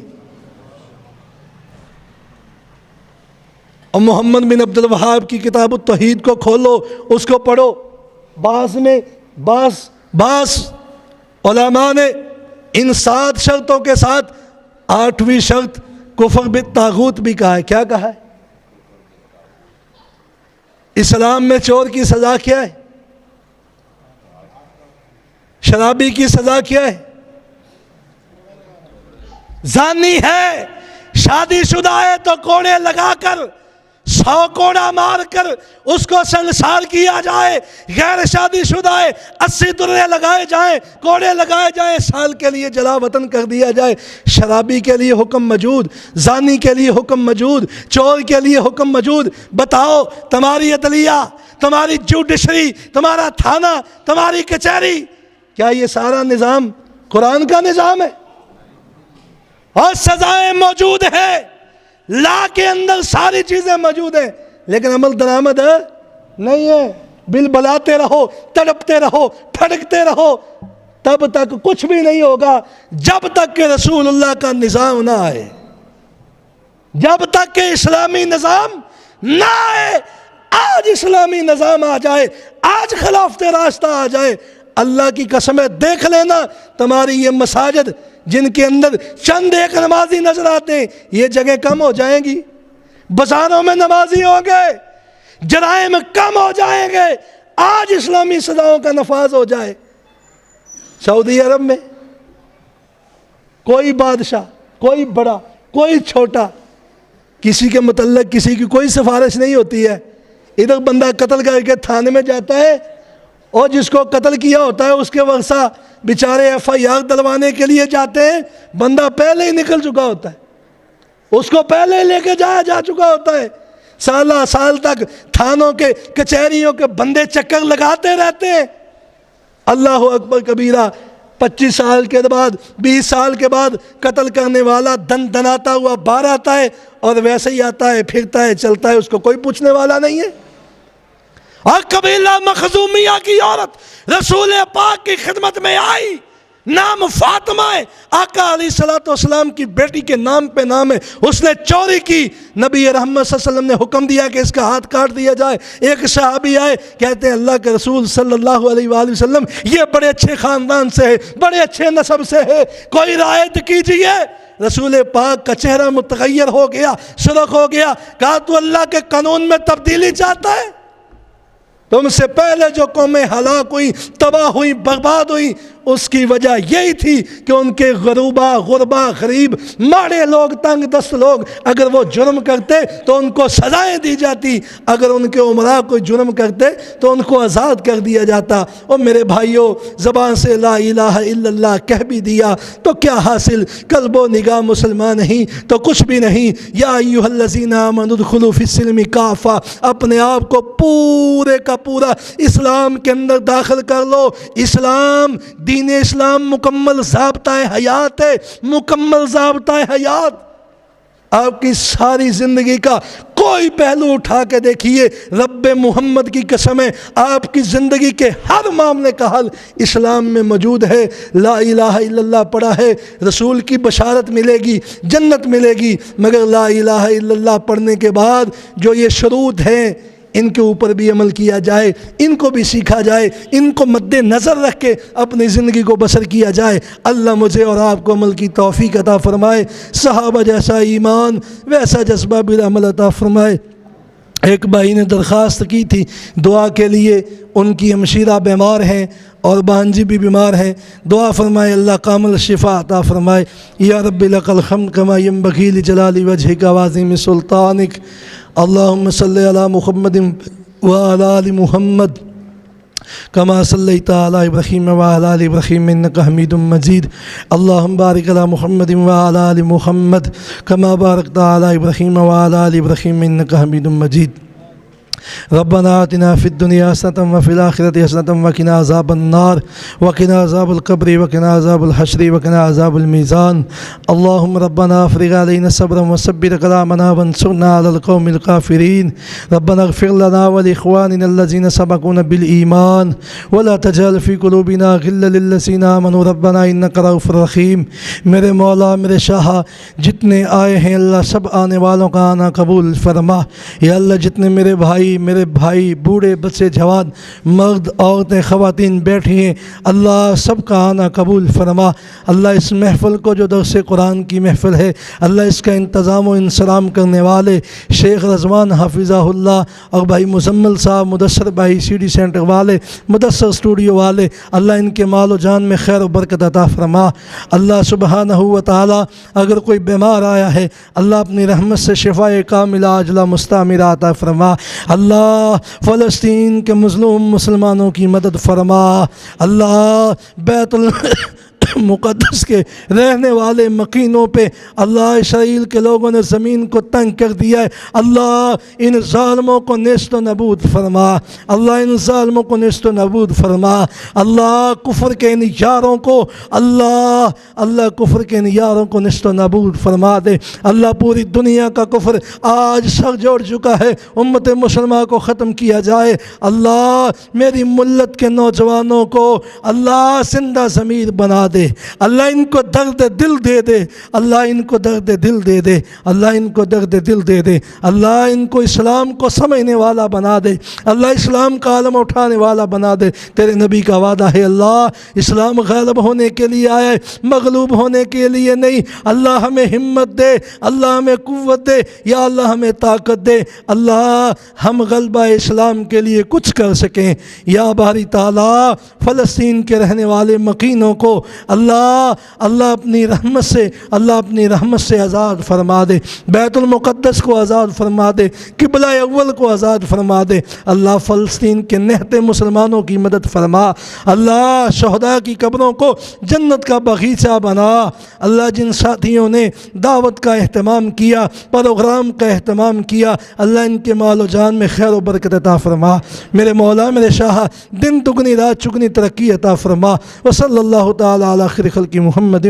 اور محمد بن عبد الوہاب کی کتاب التوحید کو کھولو، اس کو پڑھو، بعض علماء نے ان 7 شرطوں کے ساتھ 8ویں شرط کفر بالطاغوت بھی کہا ہے۔ کیا کہا ہے؟ اسلام میں چور کی سزا کیا ہے؟ شرابی کی سزا کیا ہے؟ زانی ہے، شادی شدہ ہے تو کوڑے لگا کر 100 کوڑا مار کر اس کو سنسار کیا جائے، غیر شادی شدہ ہے 80 درے لگائے جائیں، کوڑے لگائے جائیں، سال کے لیے جلا وطن کر دیا جائے۔ شرابی کے لیے حکم موجود، زانی کے لیے حکم موجود، چور کے لیے حکم موجود۔ بتاؤ تمہاری عدلیہ، تمہاری جوڈیشری، تمہارا تھانہ، تمہاری کچہری، کیا یہ سارا نظام قرآن کا نظام ہے؟ اور سزائیں موجود ہیں، لا کے اندر ساری چیزیں موجود ہیں، لیکن عمل درآمد نہیں ہے۔ بل بلاتے رہو، تڑپتے رہو، پھڑکتے رہو، تب تک کچھ بھی نہیں ہوگا جب تک کہ رسول اللہ کا نظام نہ آئے، جب تک کہ اسلامی نظام نہ آئے۔ آج اسلامی نظام آ جائے، آج خلافت راستہ آ جائے، اللہ کی قسم ہے دیکھ لینا تمہاری یہ مساجد جن کے اندر چند ایک نمازی نظر آتے ہیں، یہ جگہ کم ہو جائیں گی، بازاروں میں نمازی ہوں گے، جرائم کم ہو جائیں گے، آج اسلامی سزاؤں کا نفاذ ہو جائے۔ سعودی عرب میں کوئی بادشاہ، کوئی بڑا، کوئی چھوٹا، کسی کے متعلق کسی کی کوئی سفارش نہیں ہوتی ہے۔ ادھر بندہ قتل کر کے تھانے میں جاتا ہے اور جس کو قتل کیا ہوتا ہے اس کے ورثہ بیچارے FIR دلوانے کے لیے جاتے ہیں، بندہ پہلے ہی نکل چکا ہوتا ہے، اس کو پہلے لے کے جایا جا چکا ہوتا ہے۔ سال تک تھانوں کے کچہریوں کے بندے چکر لگاتے رہتے ہیں۔ اللہ اکبر کبیرہ، 25 سال کے بعد، 20 سال کے بعد قتل کرنے والا دن دناتا ہوا باہر آتا ہے اور ویسے ہی آتا ہے، پھرتا ہے، چلتا ہے، اس کو کوئی پوچھنے والا نہیں ہے۔ اور قبیلہ مخزومیہ کی عورت رسول پاک کی خدمت میں آئی، نام فاطمہ ہے، آقا علیہ الصلوۃ والسلام کی بیٹی کے نام پہ نام ہے، اس نے چوری کی، نبی رحمت صلی اللہ علیہ وسلم نے حکم دیا کہ اس کا ہاتھ کاٹ دیا جائے۔ ایک صحابی آئے، کہتے ہیں اللہ کے رسول صلی اللہ علیہ وآلہ وسلم یہ بڑے اچھے خاندان سے ہے، بڑے اچھے نسب سے ہے، کوئی رعایت کیجئے۔ رسول پاک کا چہرہ متغیر ہو گیا، سرخ ہو گیا، کہا تو اللہ کے قانون میں تبدیلی چاہتا ہے؟ تم سے پہلے جو قومیں ہلاک ہوئی، تباہ ہوئی، برباد ہوئی، اس کی وجہ یہی تھی کہ ان کے غربا غریب ماڑے لوگ، تنگ دست لوگ اگر وہ جرم کرتے تو ان کو سزائیں دی جاتی، اگر ان کے عمراء کوئی جرم کرتے تو ان کو آزاد کر دیا جاتا۔ اور میرے بھائیوں، زبان سے لا الہ الا اللہ کہہ بھی دیا تو کیا حاصل، قلب و نگاہ مسلمان نہیں تو کچھ بھی نہیں۔ یا ایھا الذین آمنوا ادخلوا فی السلم کافہ، اپنے آپ کو پورے کا پورا اسلام کے اندر داخل کر لو۔ اسلام، دین اسلام مکمل ضابطہ حیات ہے، مکمل ضابطہ حیات۔ آپ کی ساری زندگی کا کوئی پہلو اٹھا کے دیکھیے، رب محمد کی قسم ہے آپ کی زندگی کے ہر معاملے کا حل اسلام میں موجود ہے۔ لا الہ الا اللہ پڑھا ہے، رسول کی بشارت ملے گی، جنت ملے گی، مگر لا الہ الا اللہ پڑھنے کے بعد جو یہ شروط ہیں ان کے اوپر بھی عمل کیا جائے، ان کو بھی سیکھا جائے، ان کو مد نظر رکھ کے اپنی زندگی کو بسر کیا جائے۔ اللہ مجھے اور آپ کو عمل کی توفیق عطا فرمائے، صحابہ جیسا ایمان ویسا جذبہ بالعمل عطا فرمائے۔ ایک بھائی نے درخواست کی تھی دعا کے لیے، ان کی ہمشیرہ بیمار ہیں اور بانجی بھی بیمار ہیں، دعا فرمائے اللہ کامل شفا عطا فرمائے۔ یا رب لک الحمد کما ینبغی لجلال وجہک وعظیم سلطانک، اللہم صلی علی محمد وعلی آل محمد کما صلیت علی ابراہیم وعلی آل ابراہیم انک حمید مجید، اللہم بارک علی محمد وعلی آل محمد کما بارکت علی ابراہیم وعلی آل ابراہیم انک حمید مجید۔ ربنا آتنا فی الدنیا حسنۃ وفی الآخرۃ حسنۃ وقنا عذاب النار وقنا عذاب القبر وقنا عذاب الحشر وقنا عذاب المیزان۔ اللہم ربنا افرغ علینا صبرا وثبت اقدامنا وانصرنا علی القوم الکافرین۔ ربنا اغفر لنا ولاخواننا الذین سبقونا بالایمان ولا تجعل فی قلوبنا غلا للذین آمنوا ربنا انک رؤوف رحیم۔ میرے مولا میرے شاہ، جتنے آئے ہیں اللہ سب آنے والوں کا آنا قبول فرما۔ یا اللہ جتنے میرے بھائی بوڑھے بچے جوان مرد عورتیں خواتین بیٹھی ہیں، اللہ سب کا آنا قبول فرما۔ اللہ اس محفل کو جو درس قرآن کی محفل ہے، اللہ اس کا انتظام و انصرام کرنے والے شیخ رضوان حافظہ اللہ اور بھائی مزمل صاحب، مدثر بھائی سی ڈی سینٹر والے، مدثر اسٹوڈیو والے، اللہ ان کے مال و جان میں خیر و برکت عطا فرما۔ اللہ سبحانہ و تعالی اگر کوئی بیمار آیا ہے، اللہ اپنی رحمت سے شفائے کاملہ عاجلہ مستعمرہ عطا فرما۔ اللہ فلسطین کے مظلوم مسلمانوں کی مدد فرما۔ اللہ بیت مقدس کے رہنے والے مکینوں پہ اللہ اسرائیل کے لوگوں نے زمین کو تنگ کر دیا ہے، اللہ ان ظالموں کو نیست و نابود فرما۔ اللہ ان ظالموں کو نیست و نابود فرما۔ اللہ کفر کے ان یاروں کو اللہ کفر کے ان یاروں کو نیست و نابود فرما دے۔ اللہ پوری دنیا کا کفر آج سر جوڑ چکا ہے، امت مسلمہ کو ختم کیا جائے۔ اللہ میری ملت کے نوجوانوں کو اللہ زندہ ضمیر بنا دے، اللہ ان کو درد دل دے دے، اللہ ان کو درد دل دے دے، اللہ ان کو درد دل دے دے، اللہ ان کو اسلام کو سمجھنے والا بنا دے، اللہ اسلام کا عالم اٹھانے والا بنا دے۔ تیرے نبی کا وعدہ ہے اللہ اسلام غالب ہونے کے لیے آیا ہے، مغلوب ہونے کے لیے نہیں۔ اللہ ہمیں ہمت دے، اللہ ہمیں قوت دے، یا اللہ ہمیں طاقت دے، اللہ ہم غلبہ اسلام کے لیے کچھ کر سکیں۔ یا باری تعالیٰ فلسطین کے رہنے والے مکینوں کو اللہ اپنی رحمت سے آزاد فرما دے، بیت المقدس کو آزاد فرما دے، قبلہ اول کو آزاد فرما دے۔ اللہ فلسطین کے نہتے مسلمانوں کی مدد فرما۔ اللہ شہداء کی قبروں کو جنت کا باغیچہ بنا۔ اللہ جن ساتھیوں نے دعوت کا اہتمام کیا، پروگرام کا اہتمام کیا، اللہ ان کے مال و جان میں خیر و برکت عطا فرما۔ میرے مولا میرے شاہ دن دگنی رات چگنی ترقی عطا فرما۔ وصلی اللہ تعالی علی خیر خلق محمد